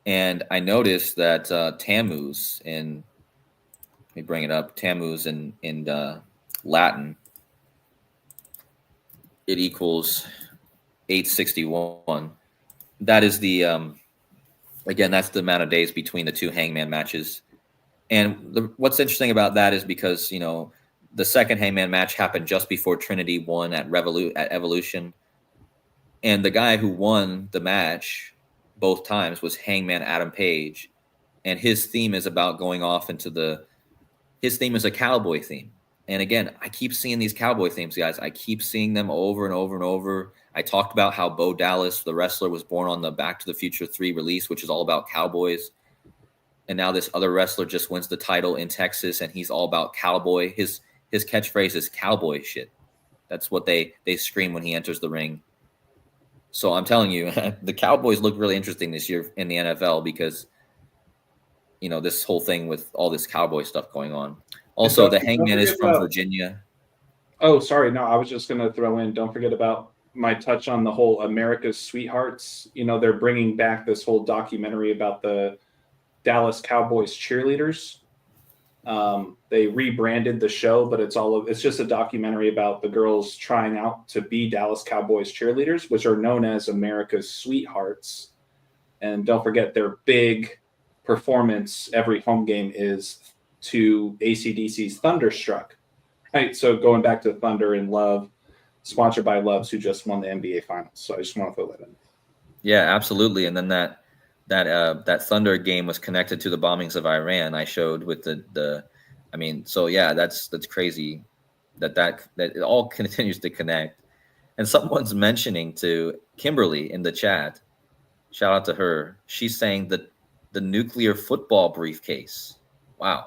And I noticed that Tammuz let me bring it up, Tammuz in Latin, it equals 861. That is the, again, that's the amount of days between the two hangman matches. And what's interesting about that is because, the second hangman match happened just before Trinity won at Evolution. And the guy who won the match both times was Hangman Adam Page. And his theme is about going off into his theme is a cowboy theme. And again, I keep seeing these cowboy themes, guys. I keep seeing them over and over and over. I talked about how Bo Dallas, the wrestler, was born on the Back to the Future 3 release, which is all about cowboys. And now this other wrestler just wins the title in Texas, and he's all about cowboy. His catchphrase is cowboy shit. That's what they scream when he enters the ring. So I'm telling you, the Cowboys look really interesting this year in the NFL because, this whole thing with all this cowboy stuff going on. Also, the Hangman is from Virginia. Oh, sorry. No, I was just going to throw in, don't forget about my touch on the whole America's Sweethearts. They're bringing back this whole documentary about the Dallas Cowboys cheerleaders. They rebranded the show, but it's just a documentary about the girls trying out to be Dallas Cowboys cheerleaders, which are known as America's Sweethearts. And don't forget their big performance every home game is to AC/DC's Thunderstruck. Right. So going back to Thunder and Love, sponsored by Loves, who just won the NBA Finals. So I just want to throw that in. Yeah, absolutely. And then that Thunder game was connected to the bombings of Iran. I showed with the I mean, so yeah, that's crazy that it all continues to connect. And someone's mentioning to Kimberly in the chat, shout out to her. She's saying that the nuclear football briefcase. Wow.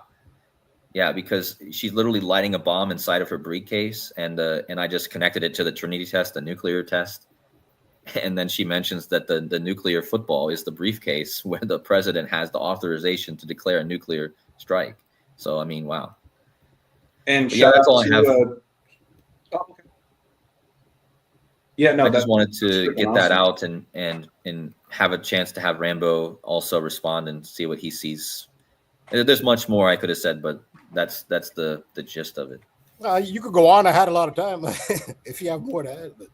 Yeah, because she's literally lighting a bomb inside of her briefcase, and I just connected it to the Trinity test, the nuclear test. And then she mentions that the nuclear football is the briefcase where the president has the authorization to declare a nuclear strike. So, I mean, wow. And But yeah, that's all I have. oh, okay. Yeah, no, I just wanted to get that awesome. out and have a chance to have Rambo also respond and see what he sees. There's much more I could have said, but that's the gist of it. You could go on. I had a lot of time if you have more to add. But,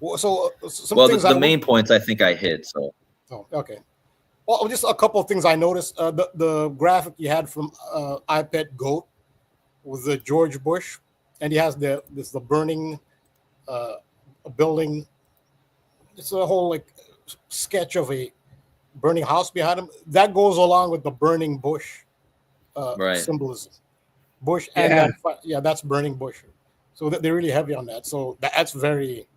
the main points I think I hit. So. Oh, okay. Well, just a couple of things I noticed. The graphic you had from iPad Goat with the George Bush, and he has the burning a building. It's a whole like sketch of a burning house behind him. That goes along with the burning bush symbolism. Bush and that's burning bush. So they're really heavy on that. So that's very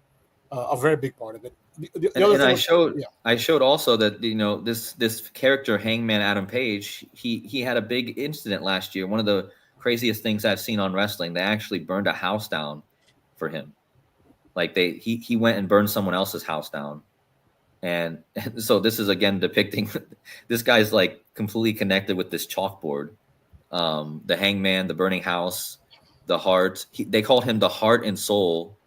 a very big part of it. I showed also that this character Hangman Adam Page, he had a big incident last year. One of the craziest things I've seen on wrestling. They actually burned a house down for him. Like he went and burned someone else's house down. And so this is again depicting this guy's like completely connected with this chalkboard. The Hangman, the burning house, the heart. They called him the heart and soul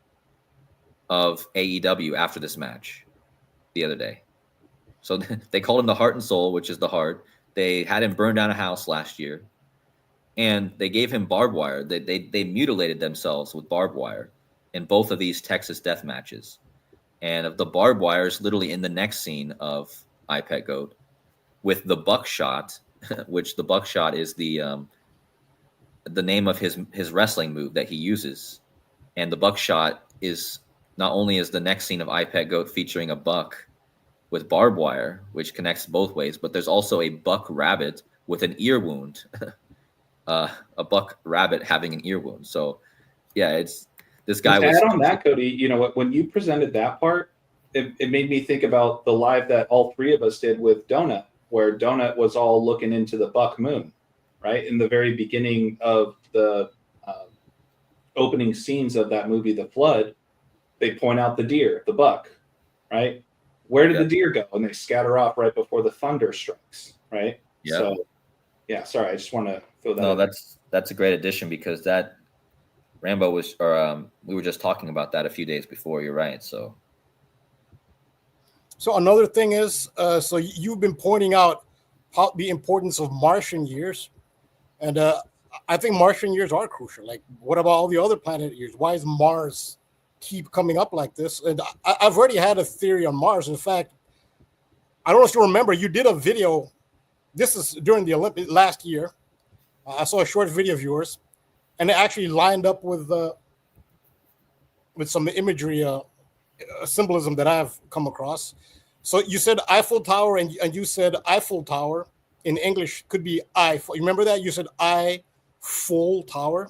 of AEW after this match the other day. So they called him the heart and soul, which is the heart. They had him burn down a house last year, and they gave him barbed wire. They mutilated themselves with barbed wire in both of these Texas death matches. And of the barbed wire is literally in the next scene of iPet Goat with the buckshot, which the buckshot is the name of his wrestling move that he uses. And the buckshot is not only is the next scene of iPet Goat featuring a buck with barbed wire, which connects both ways, but there's also a buck rabbit with an ear wound, a buck rabbit having an ear wound. So yeah, it's this guy was on that, Cody. When you presented that part, it made me think about the live that all three of us did with Donut, where Donut was all looking into the buck moon, right? In the very beginning of the opening scenes of that movie, The Flood, they point out the deer, the buck, right? Where did the deer go? And they scatter off right before the thunder strikes, right? Yeah. So, yeah, sorry, I just want to throw that. No, that's a great addition because that Rambo was, we were just talking about that a few days before. You're right. So another thing is, so you've been pointing out how the importance of Martian years, and I think Martian years are crucial. Like, what about all the other planet years? Why is Mars keep coming up like this? And I've already had a theory on Mars. In fact, I don't know if you remember, you did a video. This is during the Olympics last year. I saw a short video of yours, and it actually lined up with some imagery, symbolism that I've come across. So you said Eiffel Tower, and you said Eiffel Tower in English could be Eiffel. You remember that? You said Eiffel Tower.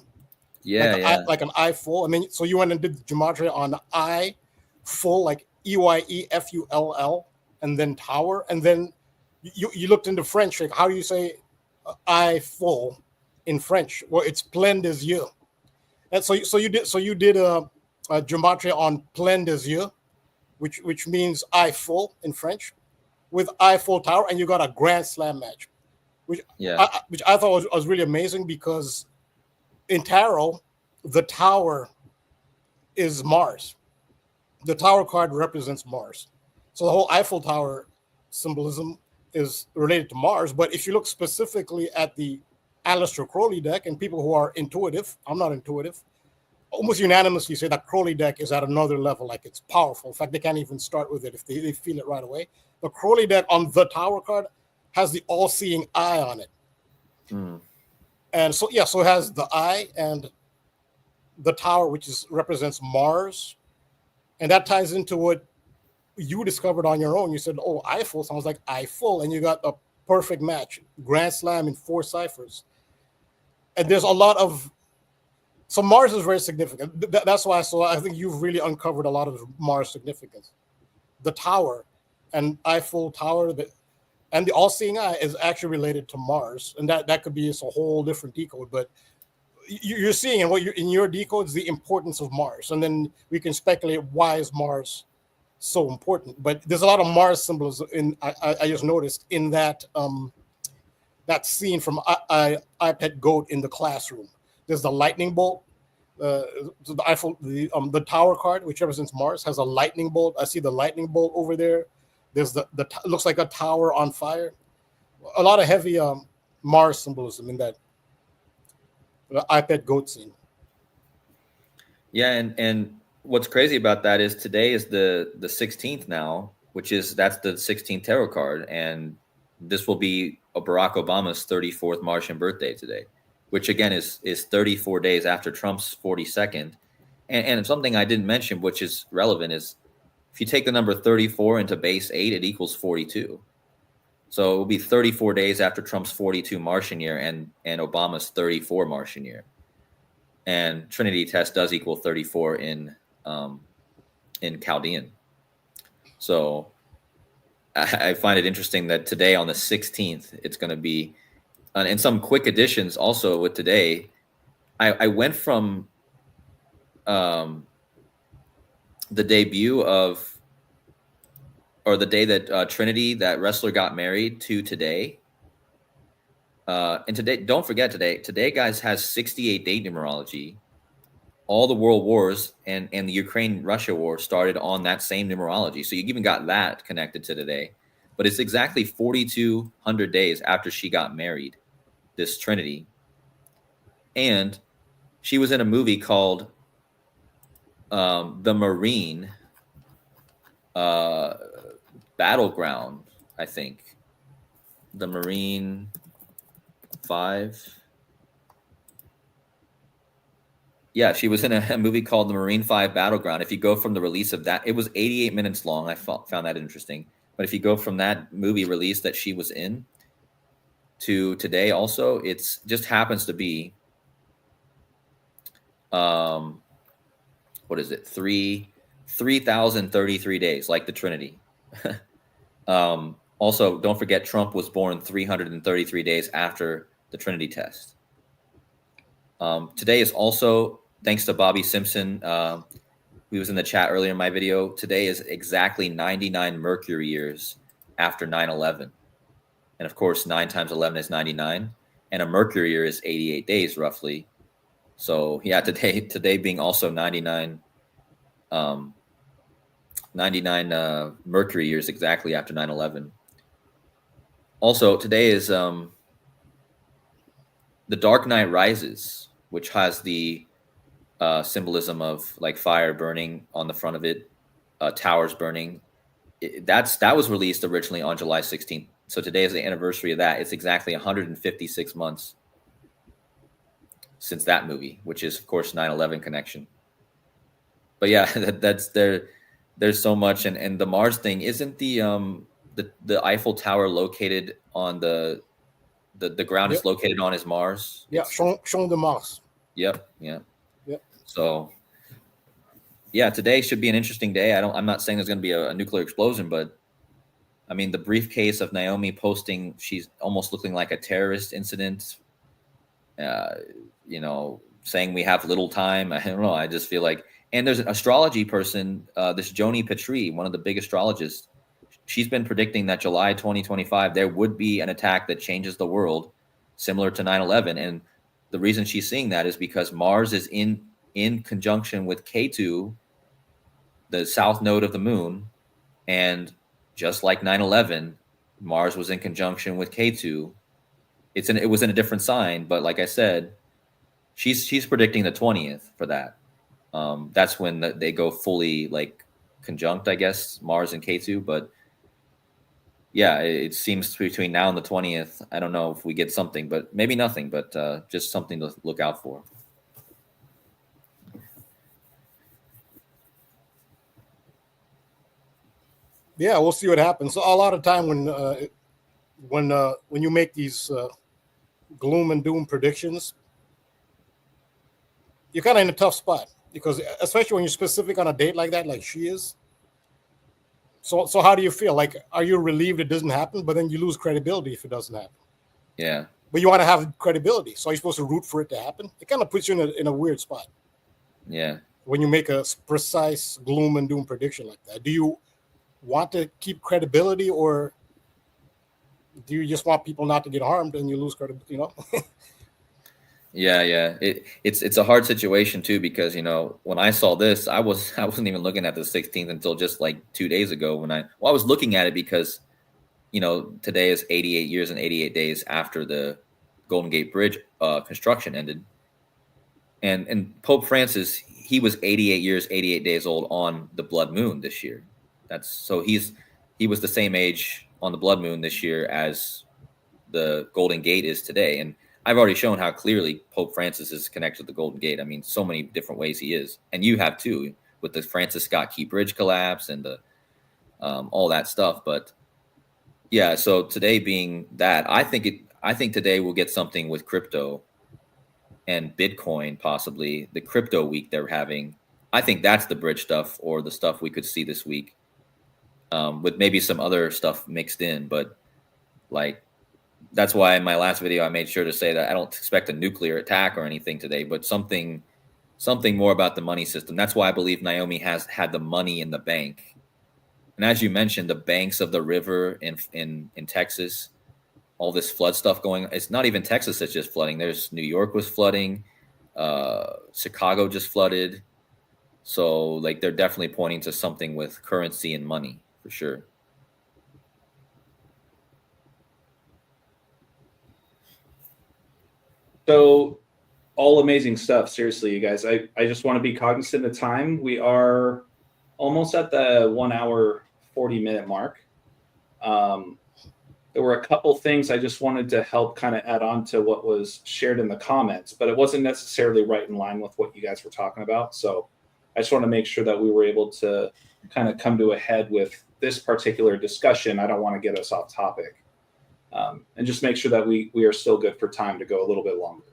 Yeah, like an eye full. I mean, so you went and did gematria on eye full, like EYEFULL, and then tower, and then you looked into French. Like, how do you say eye full in French? Well, it's plein des yeux. And so you did a gematria on plein des yeux, which means eye full in French, with Eiffel Tower, and you got a Grand Slam match, which I thought was really amazing because in tarot, the tower is Mars. The tower card represents Mars. So the whole Eiffel Tower symbolism is related to Mars. But if you look specifically at the Aleister Crowley deck, and people who are intuitive, I'm not intuitive, almost unanimously say that Crowley deck is at another level, like it's powerful. In fact, they can't even start with it if they feel it right away. The Crowley deck on the tower card has the all-seeing eye on it. And so it has the eye, and the tower, which represents Mars, and that ties into what you discovered on your own. You said, "Oh, Eiffel sounds like Eiffel," and you got a perfect match, Grand Slam in 4 ciphers. And there's a lot of so Mars is very significant. That's why. So I think you've really uncovered a lot of Mars significance. The tower and Eiffel Tower, and the all-seeing eye is actually related to Mars, and that could be a whole different decode. But you're seeing in your decodes the importance of Mars, and then we can speculate why is Mars so important. But there's a lot of Mars symbols I just noticed in that that scene from I Pet Goat in the classroom. There's the lightning bolt. So the Eiffel, the tower card, which represents Mars, has a lightning bolt. I see the lightning bolt over there. There's the looks like a tower on fire. A lot of heavy Mars symbolism in that the iPad goat scene. Yeah, and what's crazy about that is today is the 16th now, that's the 16th tarot card, and this will be Barack Obama's 34th Martian birthday today, which again is 34 days after Trump's 42nd. And something I didn't mention, which is relevant, is if you take the number 34 into base 8, it equals 42. So it will be 34 days after Trump's 42 Martian year and Obama's 34 Martian year. And Trinity test does equal 34 in Chaldean. So I find it interesting that today on the 16th, it's going to be, and some quick additions also with today. I went from the debut of, or the day that Trinity, that wrestler, got married, to today. And today, don't forget today, guys, has 68 date numerology. All the world wars and the Ukraine-Russia war started on that same numerology. So you even got that connected to today. But it's exactly 4,200 days after she got married, this Trinity. And she was in a movie called The Marine Battleground, I think. The Marine 5. Yeah, she was in a movie called The Marine 5 Battleground. If you go from the release of that, it was 88 minutes long. I found that interesting. But if you go from that movie release that she was in to today also, it's just happens to be, what is it? 3,033 days, like the Trinity. Also, don't forget Trump was born 333 days after the Trinity test. Today is also, thanks to Bobby Simpson, he was in the chat earlier in my video. Today is exactly 99 Mercury years after 9/11. And of course, 9 times 11 is 99. And a Mercury year is 88 days roughly. So yeah, today being also 99 Mercury years exactly after 9/11. Also, today is The Dark Knight Rises, which has the symbolism of like fire burning on the front of it, towers burning. That was released originally on July 16th. So today is the anniversary of that. It's exactly 156 months since that movie, which is of course 9/11 connection. But yeah, that's there. There's so much, and the Mars thing, isn't the Eiffel Tower located on the ground? Yep. Is located on is Mars. Yeah, Champ de Mars. Yep. Yeah. Yep. So yeah, today should be an interesting day. I'm not saying there's going to be a nuclear explosion, but I mean, the briefcase of Naomi posting, she's almost looking like a terrorist incident. Saying we have little time. I don't know. I just feel like, and there's an astrology person, this Joni Petrie, one of the big astrologists. She's been predicting that July 2025, there would be an attack that changes the world, similar to 9/11. And the reason she's seeing that is because Mars is in conjunction with K2, the south node of the moon. And just like 9/11, Mars was in conjunction with K2. It was in a different sign, but like I said, she's predicting the 20th for that. That's when they go fully like conjunct, I guess, Mars and K2. But yeah, it seems between now and the 20th, I don't know if we get something, but maybe nothing, but just something to look out for. Yeah, we'll see what happens. So a lot of time when you make these gloom and doom predictions, you're kind of in a tough spot because especially when you're specific on a date like that, like she is. So how do you feel? Like, are you relieved it doesn't happen, but then you lose credibility if it doesn't happen? Yeah. But you want to have credibility, so are you supposed to root for it to happen? It kind of puts you in a weird spot. Yeah. When you make a precise gloom and doom prediction like that, do you want to keep credibility, or do you just want people not to get harmed and you lose credibility? Yeah. It's a hard situation too, because when I saw this, I wasn't even looking at the 16th until just like 2 days ago when I was looking at it because today is 88 years and 88 days after the Golden Gate Bridge construction ended. And Pope Francis, he was 88 years, 88 days old on the blood moon this year. He was the same age on the blood moon this year as the Golden Gate is today. And I've already shown how clearly Pope Francis is connected to the Golden Gate. I mean, so many different ways he is. And you have too, with the Francis Scott Key Bridge collapse and the all that stuff. But yeah, so today being that, I think today we'll get something with crypto and Bitcoin, possibly the crypto week they're having. I think that's the bridge stuff, or the stuff we could see this week, with maybe some other stuff mixed in. But like, that's why in my last video I made sure to say that I don't expect a nuclear attack or anything today, but something more about the money system. That's why I believe Naomi has had the money in the bank. And as you mentioned, the banks of the river in Texas, all this flood stuff going on. It's not even Texas that's just flooding. There's New York was flooding. Chicago just flooded. So like, they're definitely pointing to something with currency and money for sure. So all amazing stuff. Seriously, you guys, I just want to be cognizant of time. We are almost at the 1 hour, 40-minute mark. There were a couple things I just wanted to help kind of add on to what was shared in the comments, but it wasn't necessarily right in line with what you guys were talking about. So I just want to make sure that we were able to kind of come to a head with this particular discussion. I don't want to get us off topic, and just make sure that we are still good for time to go a little bit longer.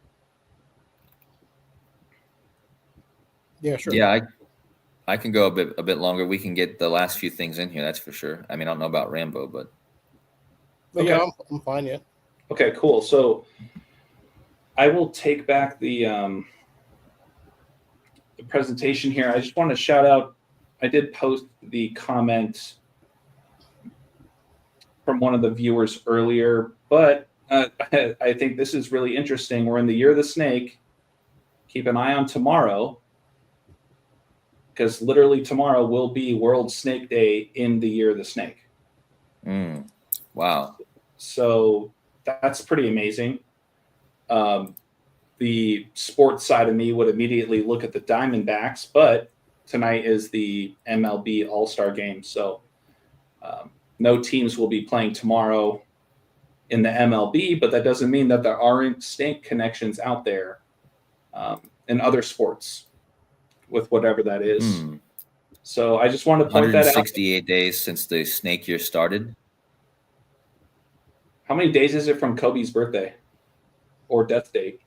Yeah, sure. Yeah, I can go a bit longer. We can get the last few things in here. That's for sure. I mean, I don't know about Rambo, but okay. Yeah, I'm fine. Yeah. Okay, cool. So I will take back the presentation here. I just want to shout out, I did post the comment from one of the viewers earlier, but I think this is really interesting. We're in the year of the snake. Keep an eye on tomorrow, because literally tomorrow will be World Snake Day in the year of the snake. Wow. So that's pretty amazing. The sports side of me would immediately look at the Diamondbacks, but tonight is the MLB All-Star Game. So no teams will be playing tomorrow in the MLB, but that doesn't mean that there aren't snake connections out there in other sports with whatever that is. So I just want to point that out. 168 days since the snake year started. How many days is it from Kobe's birthday or death date?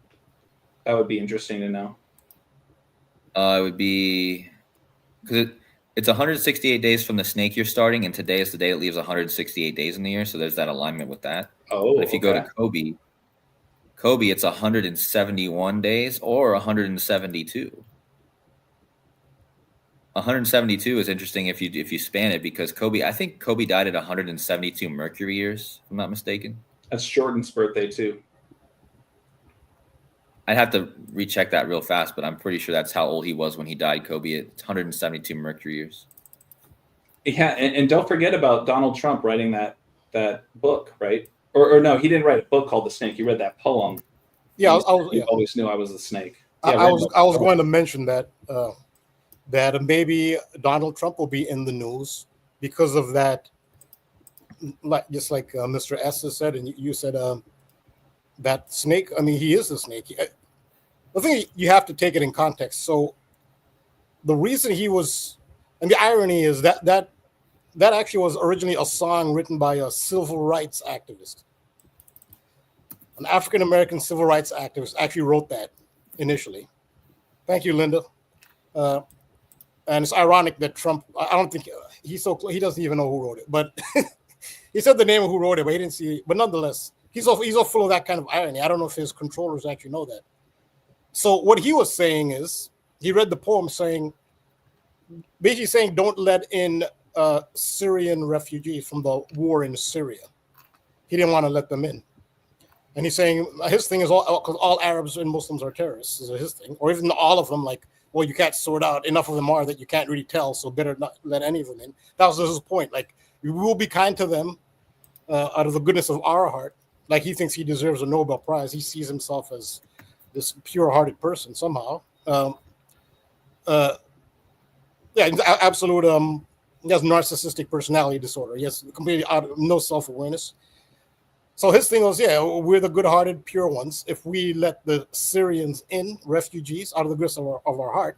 That would be interesting to know. It would be, because it's 168 days from the snake year starting, and today is the day it leaves 168 days in the year. So there's that alignment with that. Oh, but if you go to Kobe, it's 171 days or 172. 172 is interesting if you span it, because I think Kobe died at 172 Mercury years, if I'm not mistaken. That's Jordan's birthday too. I'd have to recheck that real fast, but I'm pretty sure that's how old he was when he died, Kobe, at 172 Mercury years. Yeah, and don't forget about Donald Trump writing that book, right? Or no, he didn't write a book called The Snake. He read that poem. Yeah, he always knew I was the snake. Yeah, I was going to mention that that maybe Donald Trump will be in the news because of that, like Mr. S has said, and you said that snake. I mean, he is a snake. The thing, you have to take it in context. So the reason he was, and the irony is that that actually was originally a song written by a civil rights activist. An African American civil rights activist actually wrote that initially. Thank you, Linda. And it's ironic that Trump, I don't think he doesn't even know who wrote it, but he said the name of who wrote it, but he didn't see it. But nonetheless, he's all full of that kind of irony. I don't know if his controllers actually know that. So what he was saying is, he read the poem basically saying, don't let in Syrian refugees from the war in Syria. He didn't want to let them in. And he's saying, his thing is all Arabs and Muslims are terrorists, is his thing. Or even all of them, like, well, you can't sort out, enough of them are that you can't really tell, so better not let any of them in. That was his point. Like, we will be kind to them out of the goodness of our heart. Like, he thinks he deserves a Nobel Prize. He sees himself as this pure-hearted person somehow. Absolute. He has narcissistic personality disorder. He has completely no self-awareness. So his thing was, yeah, we're the good-hearted, pure ones. If we let the Syrians in, refugees, out of the goodness of our heart,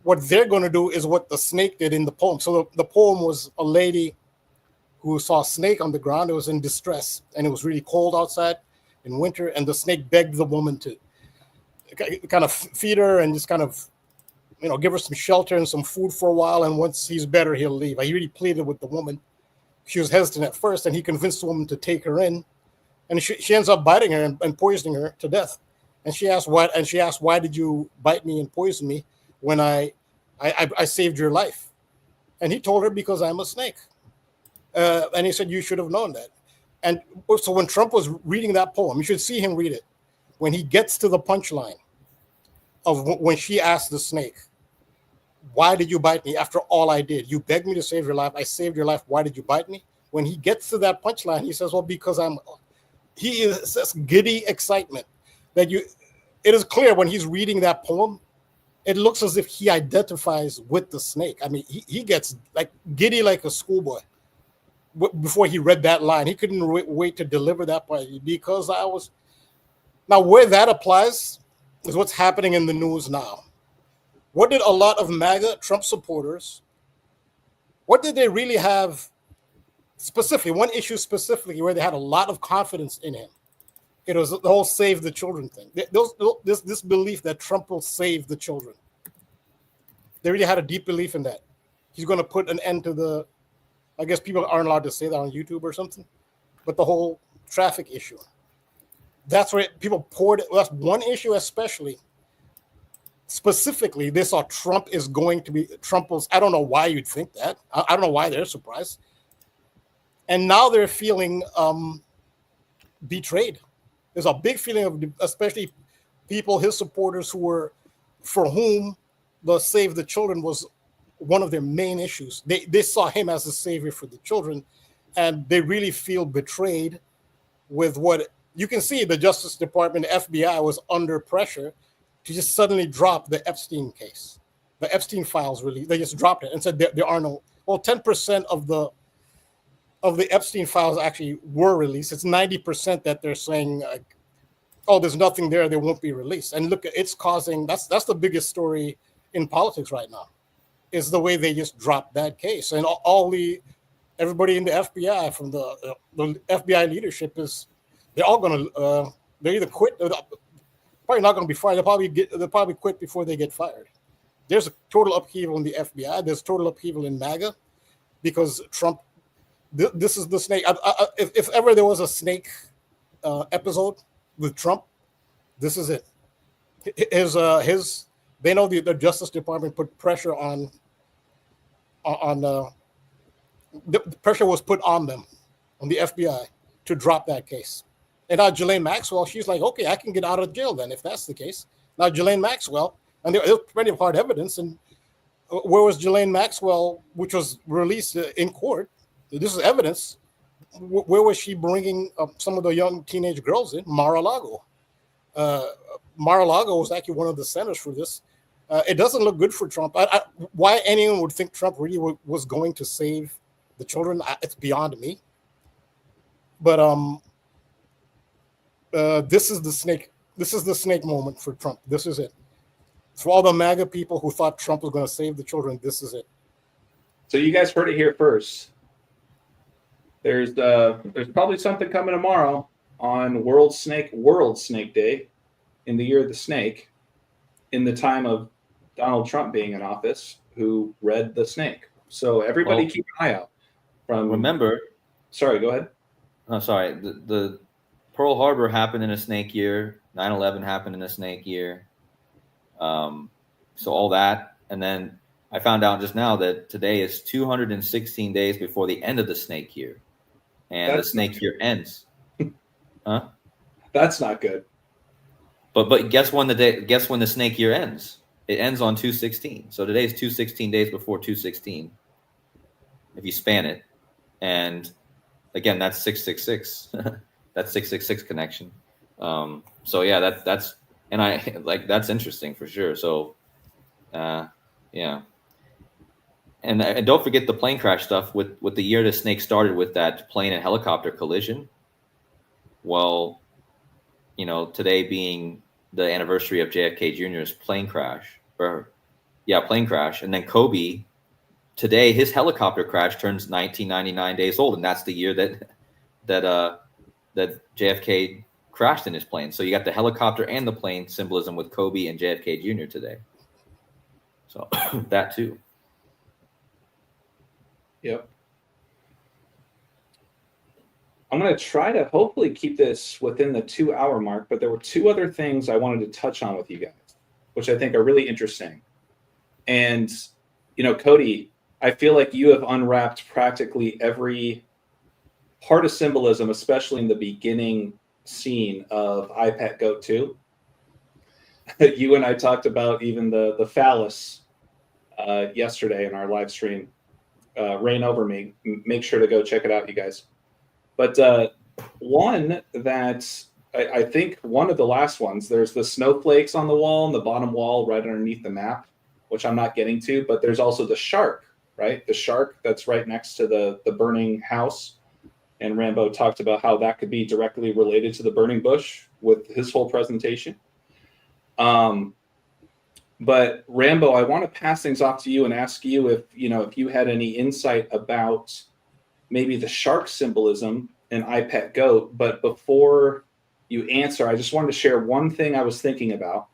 what they're going to do is what the snake did in the poem. So the poem was a lady who saw a snake on the ground. It was in distress, and it was really cold outside in winter, and the snake begged the woman to kind of feed her and just kind of, give her some shelter and some food for a while, and once he's better, he'll leave. He really pleaded with the woman. She was hesitant at first, and he convinced the woman to take her in. And she ends up biting her and poisoning her to death. And she asked, why did you bite me and poison me when I saved your life? And he told her, because I'm a snake. And he said, you should have known that. And so when Trump was reading that poem, you should see him read it. When he gets to the punchline of when she asked the snake, why did you bite me after all I did? You begged me to save your life. I saved your life. Why did you bite me? When he gets to that punchline, he says, well, because he is this giddy excitement that it is clear when he's reading that poem, it looks as if he identifies with the snake. I mean, he gets like giddy like a schoolboy before he read that line. He couldn't wait to deliver that part because now where that applies is what's happening in the news now. What did a lot of MAGA Trump supporters, what did they really have specifically, one issue specifically where they had a lot of confidence in him? It was the whole save the children thing. This belief that Trump will save the children. They really had a deep belief in that. He's going to put an end to I guess people aren't allowed to say that on YouTube or something, but the whole traffic issue. That's where people poured it. That's one issue especially. Specifically, they saw Trump is going to be I don't know why you'd think that. I don't know why they're surprised. And now they're feeling betrayed. There's a big feeling of, especially people, his supporters, for whom the Save the Children was one of their main issues. They saw him as a savior for the children, and they really feel betrayed with what you can see. The Justice Department, the FBI was under pressure to just suddenly drop the Epstein case. The Epstein files really, they just dropped it and said there are no, 10% of the Epstein files actually were released. It's 90% that they're saying, there's nothing there, they won't be released. And look, it's causing, that's the biggest story in politics right now, is the way they just dropped that case. And everybody in the FBI, from the FBI leadership, they're all going to, they're either quit, probably not going to be fired. They'll probably quit before they get fired. There's a total upheaval in the FBI. There's total upheaval in MAGA because Trump. This is the snake. If ever there was a snake episode with Trump, this is it. They know the Justice Department put pressure on the pressure was put on them, on the FBI, to drop that case. And now Ghislaine Maxwell, she's like, okay, I can get out of jail then if that's the case. Now Ghislaine Maxwell, and there's plenty of hard evidence. And where was Ghislaine Maxwell, which was released in court? This is evidence. Where was she bringing some of the young teenage girls in? Mar-a-Lago. Mar-a-Lago was actually one of the centers for this. It doesn't look good for Trump. Why anyone would think Trump really was going to save the children, it's beyond me. But this is the snake. This is the snake moment for Trump. This is it. For all the MAGA people who thought Trump was going to save the children, this is it. So you guys heard it here first. There's probably something coming tomorrow on World Snake Day, in the year of the snake, in the time of Donald Trump being in office, who read the snake. So everybody keep an eye out. Remember, sorry, go ahead. Oh, sorry. The Pearl Harbor happened in a snake year. 9/11 happened in a snake year. So all that, and then I found out just now that today is 216 days before the end of the snake year, and the snake year ends. Huh? That's not good. But guess when the snake year ends? It ends on 2/16. So today is 216 days before 2/16. If you span it, and again, that's 666. That's 666 connection. So yeah, that's and I like that's interesting for sure. So yeah, and don't forget the plane crash stuff with the year the snake started with that plane and helicopter collision. Well, today being the anniversary of JFK Jr.'s plane crash, and then Kobe. Today, his helicopter crash turns 1999 days old, and that's the year that JFK crashed in his plane. So you got the helicopter and the plane symbolism with Kobe and JFK Jr. today. So that too. Yep. I'm going to try to hopefully keep this within the 2-hour mark, but there were two other things I wanted to touch on with you guys, which I think are really interesting. And, Cody, I feel like you have unwrapped practically every part of symbolism, especially in the beginning scene of I Pet Goat 2. You and I talked about even the phallus yesterday in our live stream. Rain Over Me. Make sure to go check it out, you guys. But one that I think one of the last ones, there's the snowflakes on the wall, on the bottom wall right underneath the map, which I'm not getting to, but there's also the shark, right? The shark that's right next to the burning house. And Rambo talked about how that could be directly related to the burning bush with his whole presentation. But Rambo, I want to pass things off to you and ask you if you had any insight about maybe the shark symbolism in I Pet Goat. But before you answer, I just wanted to share one thing I was thinking about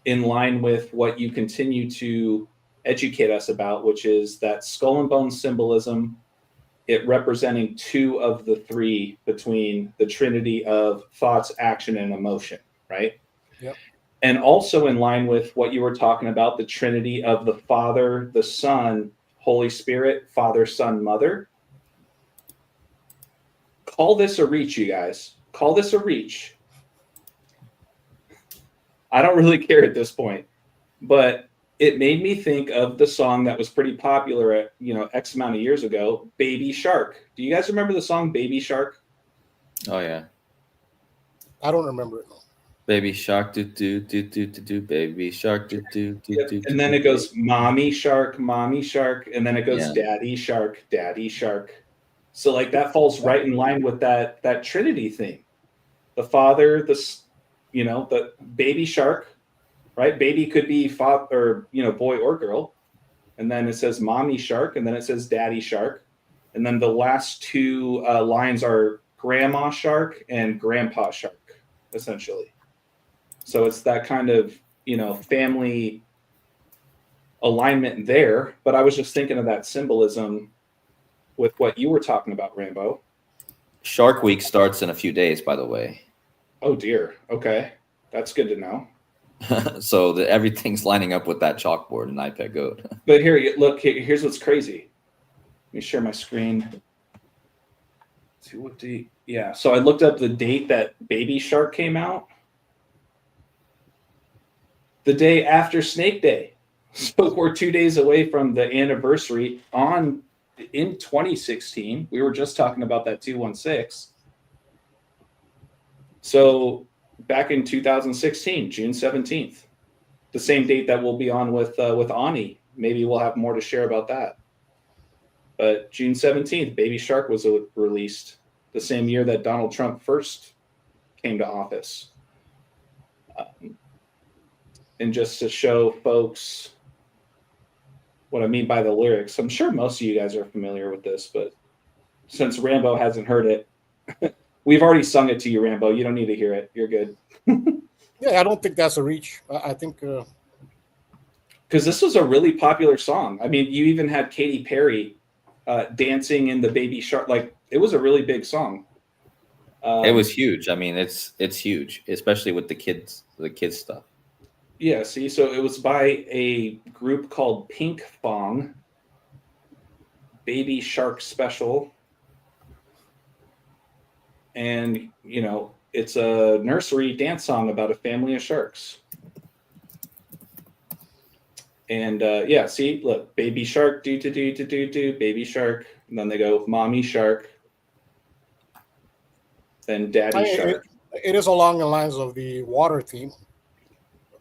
in line with what you continue to educate us about, which is that skull and bone symbolism, it representing two of the three between the trinity of thoughts, action, and emotion, right? Yep. And also in line with what you were talking about, the trinity of the Father, the Son, Holy Spirit, Father, Son, Mother. Call this a reach, you guys. Call this a reach. I don't really care at this point, but it made me think of the song that was pretty popular at, X amount of years ago, Baby Shark. Do you guys remember the song Baby Shark? Oh yeah. I don't remember it. No. Baby shark do do do do do do baby shark do do do do. And then it goes mommy shark, and then it goes daddy shark, daddy shark. So like that falls right in line with that Trinity theme. The Father, the baby shark, right? Baby could be father, or boy or girl. And then it says mommy shark, and then it says daddy shark. And then the last two lines are grandma shark and grandpa shark, essentially. So it's that kind of, family alignment there. But I was just thinking of that symbolism with what you were talking about, Rambo. Shark Week starts in a few days, by the way. Oh, dear. Okay. That's good to know. So everything's lining up with that chalkboard in I Pet Goat. But here's what's crazy. Let me share my screen. See what date? Yeah. So I looked up the date that Baby Shark came out. The day after Snake Day. So we're 2 days away from the anniversary in 2016. We were just talking about that 216. So back in 2016, June 17th, the same date that we'll be on with Ani. Maybe we'll have more to share about that. But June 17th, Baby Shark was released, the same year that Donald Trump first came to office. And just to show folks what I mean by the lyrics. I'm sure most of you guys are familiar with this, but since Rambo hasn't heard it, we've already sung it to you, Rambo. You don't need to hear it. You're good. Yeah, I don't think that's a reach. I think because this was a really popular song. I mean, you even had Katy Perry dancing in the Baby Shark. Like, it was a really big song. It was huge. I mean, it's huge, especially with the kids stuff. Yeah, see, so it was by a group called Pink Fong, Baby Shark Special. And, you know, it's a nursery dance song about a family of sharks. And yeah, see, look, Baby Shark, do, Baby Shark. And then they go, Mommy Shark. Then Daddy Shark. It is along the lines of the water theme.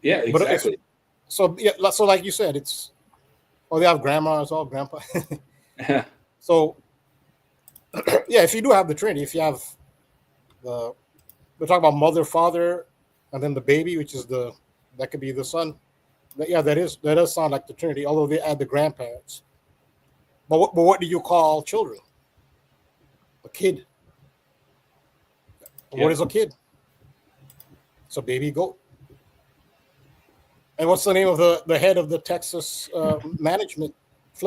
Yeah, exactly. So like you said, it's they have grandma as well, grandpa. So yeah, if you do have the Trinity, if you have we're talking about mother, father, and then the baby, which is that could be the son. Yeah, that does sound like the Trinity, although they add the grandparents. But what do you call children? A kid. Yep. What is a kid? It's a baby goat. And what's the name of the head of the Texas flood management? His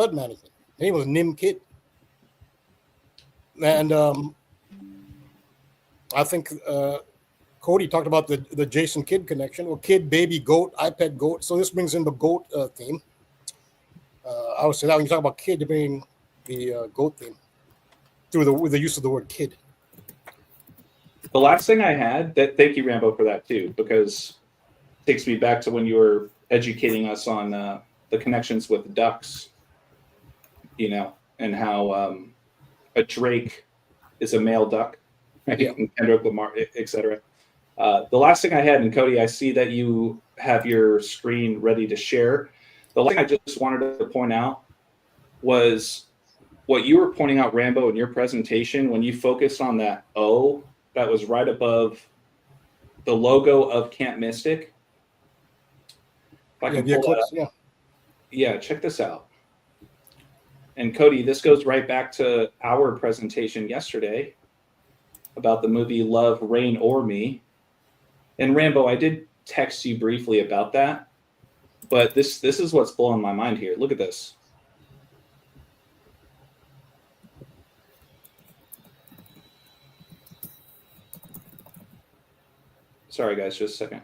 name was Nim Kid. And I think Cody talked about the Jason Kidd connection. Well, kid, baby, goat, iPad goat. So this brings in the goat theme. I would say that when you talk about kid, you bring the goat theme with the use of the word kid. The last thing I had, thank you, Rambo, for that too, because it takes me back to when you were educating us on the connections with ducks, you know, and how a drake is a male duck, right? Yeah. And Kendrick Lamar, etc. The last thing I had, and Cody, I see that you have your screen ready to share. The last thing I just wanted to point out was what you were pointing out, Rambo, in your presentation, when you focused on that O that was right above the logo of Camp Mystic. If I can pull eclipse, that up. Yeah, check this out. And Cody, this goes right back to our presentation yesterday about the movie Love, Reign O'er Me. And Rambo, I did text you briefly about that, but this is what's blowing my mind here. Look at this. Sorry, guys, just a second.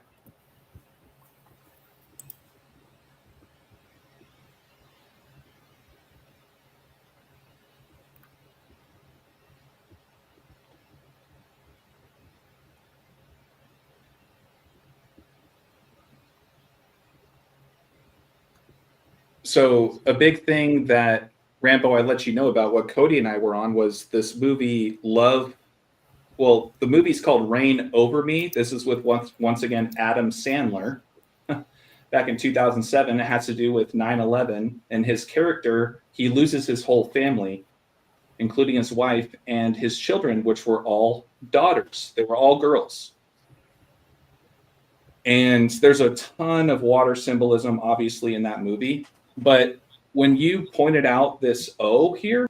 So a big thing that, Rambo, I let you know about what Cody and I were on was this movie Love. Well, the movie's called Reign Over Me. This is with once again Adam Sandler. Back in 2007, it has to do with 9/11, and his character, he loses his whole family, including his wife and his children, which were all daughters. They were all girls. And there's a ton of water symbolism, obviously, in that movie. But when you pointed out this O here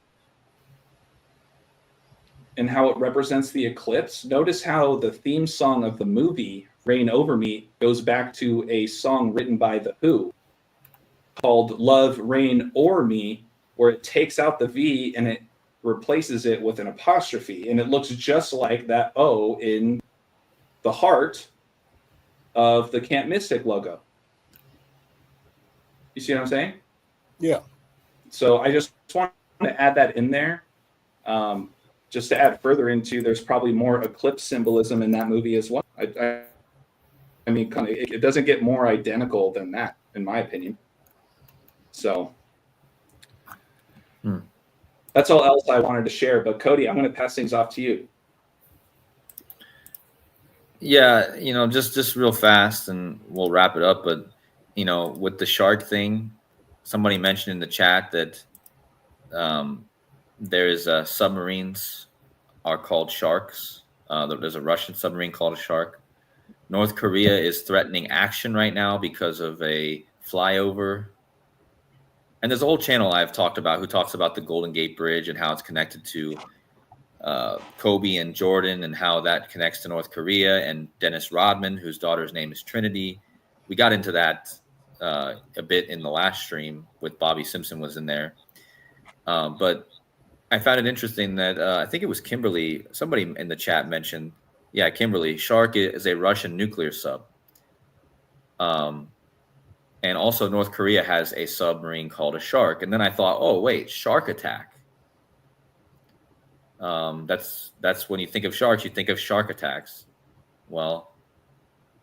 and how it represents the eclipse, notice how the theme song of the movie, Reign Over Me, goes back to a song written by The Who called Love, Reign O'er Me, where it takes out the V and it replaces it with an apostrophe. And it looks just like that O in the heart of the Camp Mystic logo. You see what I'm saying? Yeah. So I just want to add that in there. Just to add further into, there's probably more eclipse symbolism in that movie as well. I mean, it doesn't get more identical than that, in my opinion. So that's all else I wanted to share. But Cody, I'm going to pass things off to you. Yeah, you know, just real fast, and we'll wrap it up. But you know, with the shark thing, somebody mentioned in the chat that there is submarines are called sharks. There's a Russian submarine called a shark. North Korea is threatening action right now because of a flyover and there's a whole channel I've talked about who talks about the Golden Gate Bridge and how it's connected to Kobe and Jordan, and how that connects to North Korea, and Dennis Rodman, whose daughter's name is Trinity. We got into that a bit in the last stream with Bobby Simpson was in there. But I found it interesting that I think it was Kimberly, somebody in the chat mentioned, yeah, Kimberly, Shark is a Russian nuclear sub. And also North Korea has a submarine called a Shark. And then I thought, oh, wait, Shark Attack. That's when you think of sharks, you think of shark attacks. Well,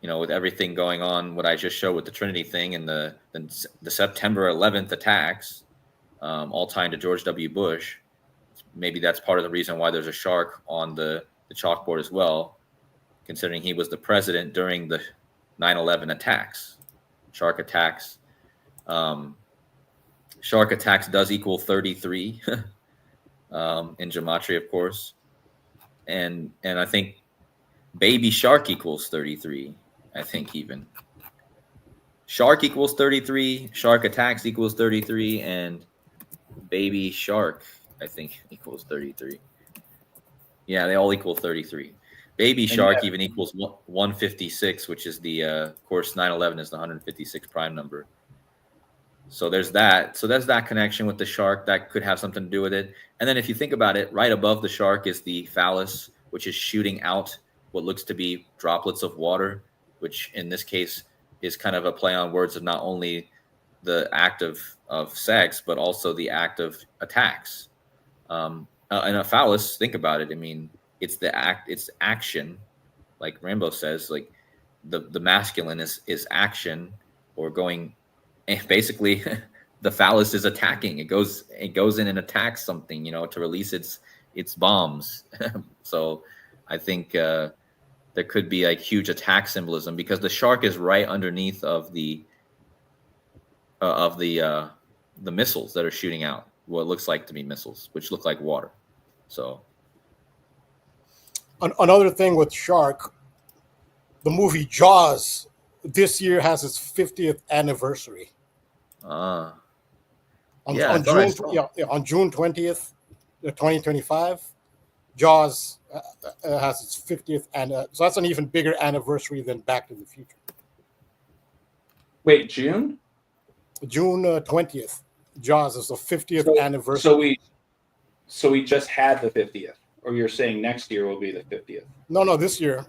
you know, with everything going on, what I just showed with the Trinity thing and the September 11th attacks, all tied to George W. Bush, maybe that's part of the reason why there's a shark on the chalkboard as well, considering he was the president during the 9/11 attacks. Shark attacks. Shark attacks does equal 33 in gematria, of course. And I think baby shark equals 33. I think even shark equals 33, shark attacks equals 33, and baby shark, I think, equals 33. Yeah, they all equal 33. Baby shark even equals 156, which is the, of course, 9/11 is the 156 prime number. So there's that. So there's that connection with the shark that could have something to do with it. And then if you think about it, right above the shark is the phallus, which is shooting out what looks to be droplets of water, which in this case is kind of a play on words of not only the act of sex, but also the act of attacks. And a phallus, think about it. I mean, it's the act, it's action, like Rambo says, like the masculine is action, or going, and basically the phallus is attacking. It goes in and attacks something, you know, to release its bombs. So I think there could be like huge attack symbolism, because the shark is right underneath of the missiles that are shooting out what looks like to be missiles, which look like water. So another thing with shark, the movie Jaws this year has its 50th anniversary. On June 20th, 2025, Jaws has its 50th, and so that's an even bigger anniversary than Back to the Future. Wait, June 20th, Jaws is the 50th anniversary. So we just had the 50th, or you're saying next year will be the 50th? No, this year.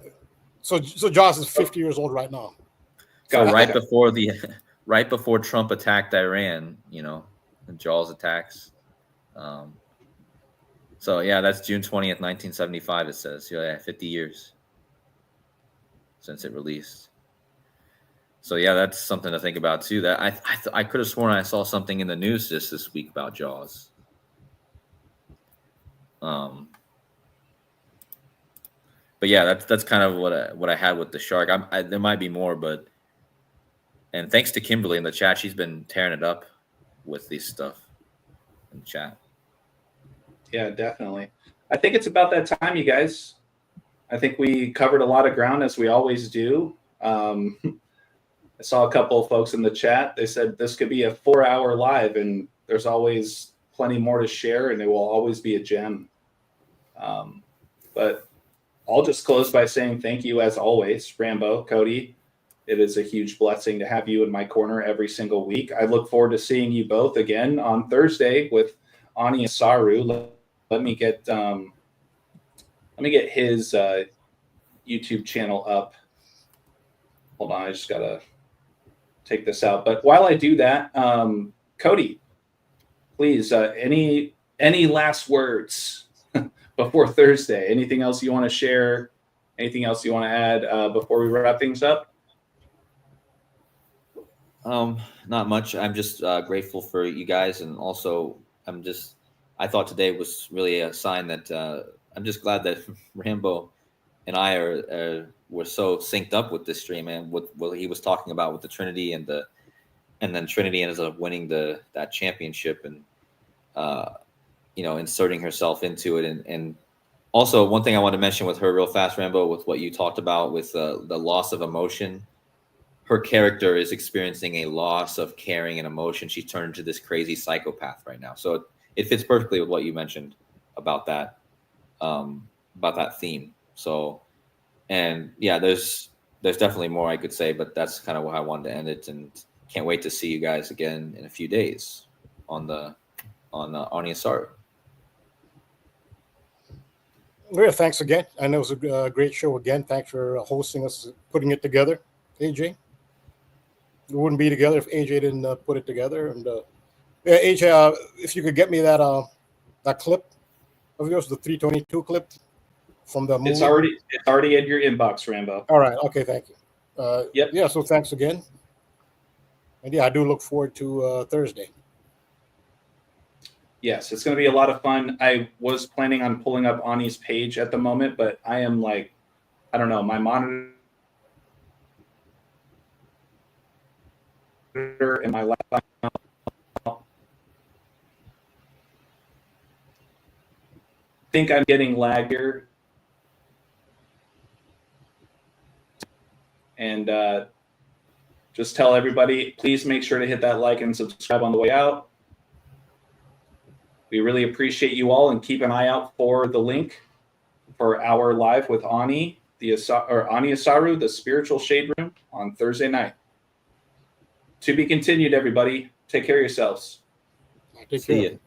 So Jaws is 50 years old right now. So right before Trump attacked Iran, you know, the Jaws attacks. So yeah, that's June 20th, 1975. It says, yeah, 50 years since it released. So yeah, that's something to think about too. That I could have sworn I saw something in the news just this week about Jaws. But yeah, that's kind of what I had with the shark. There might be more, but. And thanks to Kimberly in the chat, she's been tearing it up with this stuff in the chat. Yeah, definitely. I think it's about that time, you guys. I think we covered a lot of ground, as we always do. I saw a couple of folks in the chat. They said this could be a 4-hour live, and there's always plenty more to share, and it will always be a gem. But I'll just close by saying thank you, as always, Rambo, Cody. It is a huge blessing to have you in my corner every single week. I look forward to seeing you both again on Thursday with Ani Asaru. Let me get his YouTube channel up. Hold on, I just gotta take this out. But while I do that, Cody, please, any last words before Thursday? Anything else you want to share? Anything else you want to add before we wrap things up? Not much. I'm just grateful for you guys, and also I thought today was really a sign that I'm just glad that Rambo and I were so synced up with this stream, and what he was talking about with the Trinity, and then Trinity ends up winning that championship, and you know, inserting herself into it, and also one thing I want to mention with her real fast, Rambo, with what you talked about with the loss of emotion. her character is experiencing a loss of caring and emotion. She's turned into this crazy psychopath right now. So it fits perfectly with what you mentioned about that theme. So, and yeah, there's definitely more I could say, but that's kind of what I wanted to end it. And can't wait to see you guys again in a few days on Oniasaru. Yeah, thanks again. I know it was a great show again. Thanks for hosting us, putting it together, AJ. We wouldn't be together if AJ didn't put it together. And yeah, AJ, if you could get me that clip of yours, the 322 clip from the movie. It's already in your inbox, Rambo. All right. Okay. Thank you. Yep. Yeah. So thanks again. And yeah, I do look forward to Thursday. Yes, it's going to be a lot of fun. I was planning on pulling up Ani's page at the moment, but I am like, I don't know, my monitor and my laptop. I think I'm getting lag here. And just tell everybody, please make sure to hit that like and subscribe on the way out. We really appreciate you all, and keep an eye out for the link for our live with Ani, Oniasaru, the Spiritual Shade Room, on Thursday night. To be continued, everybody. Take care of yourselves. Take See care. ya.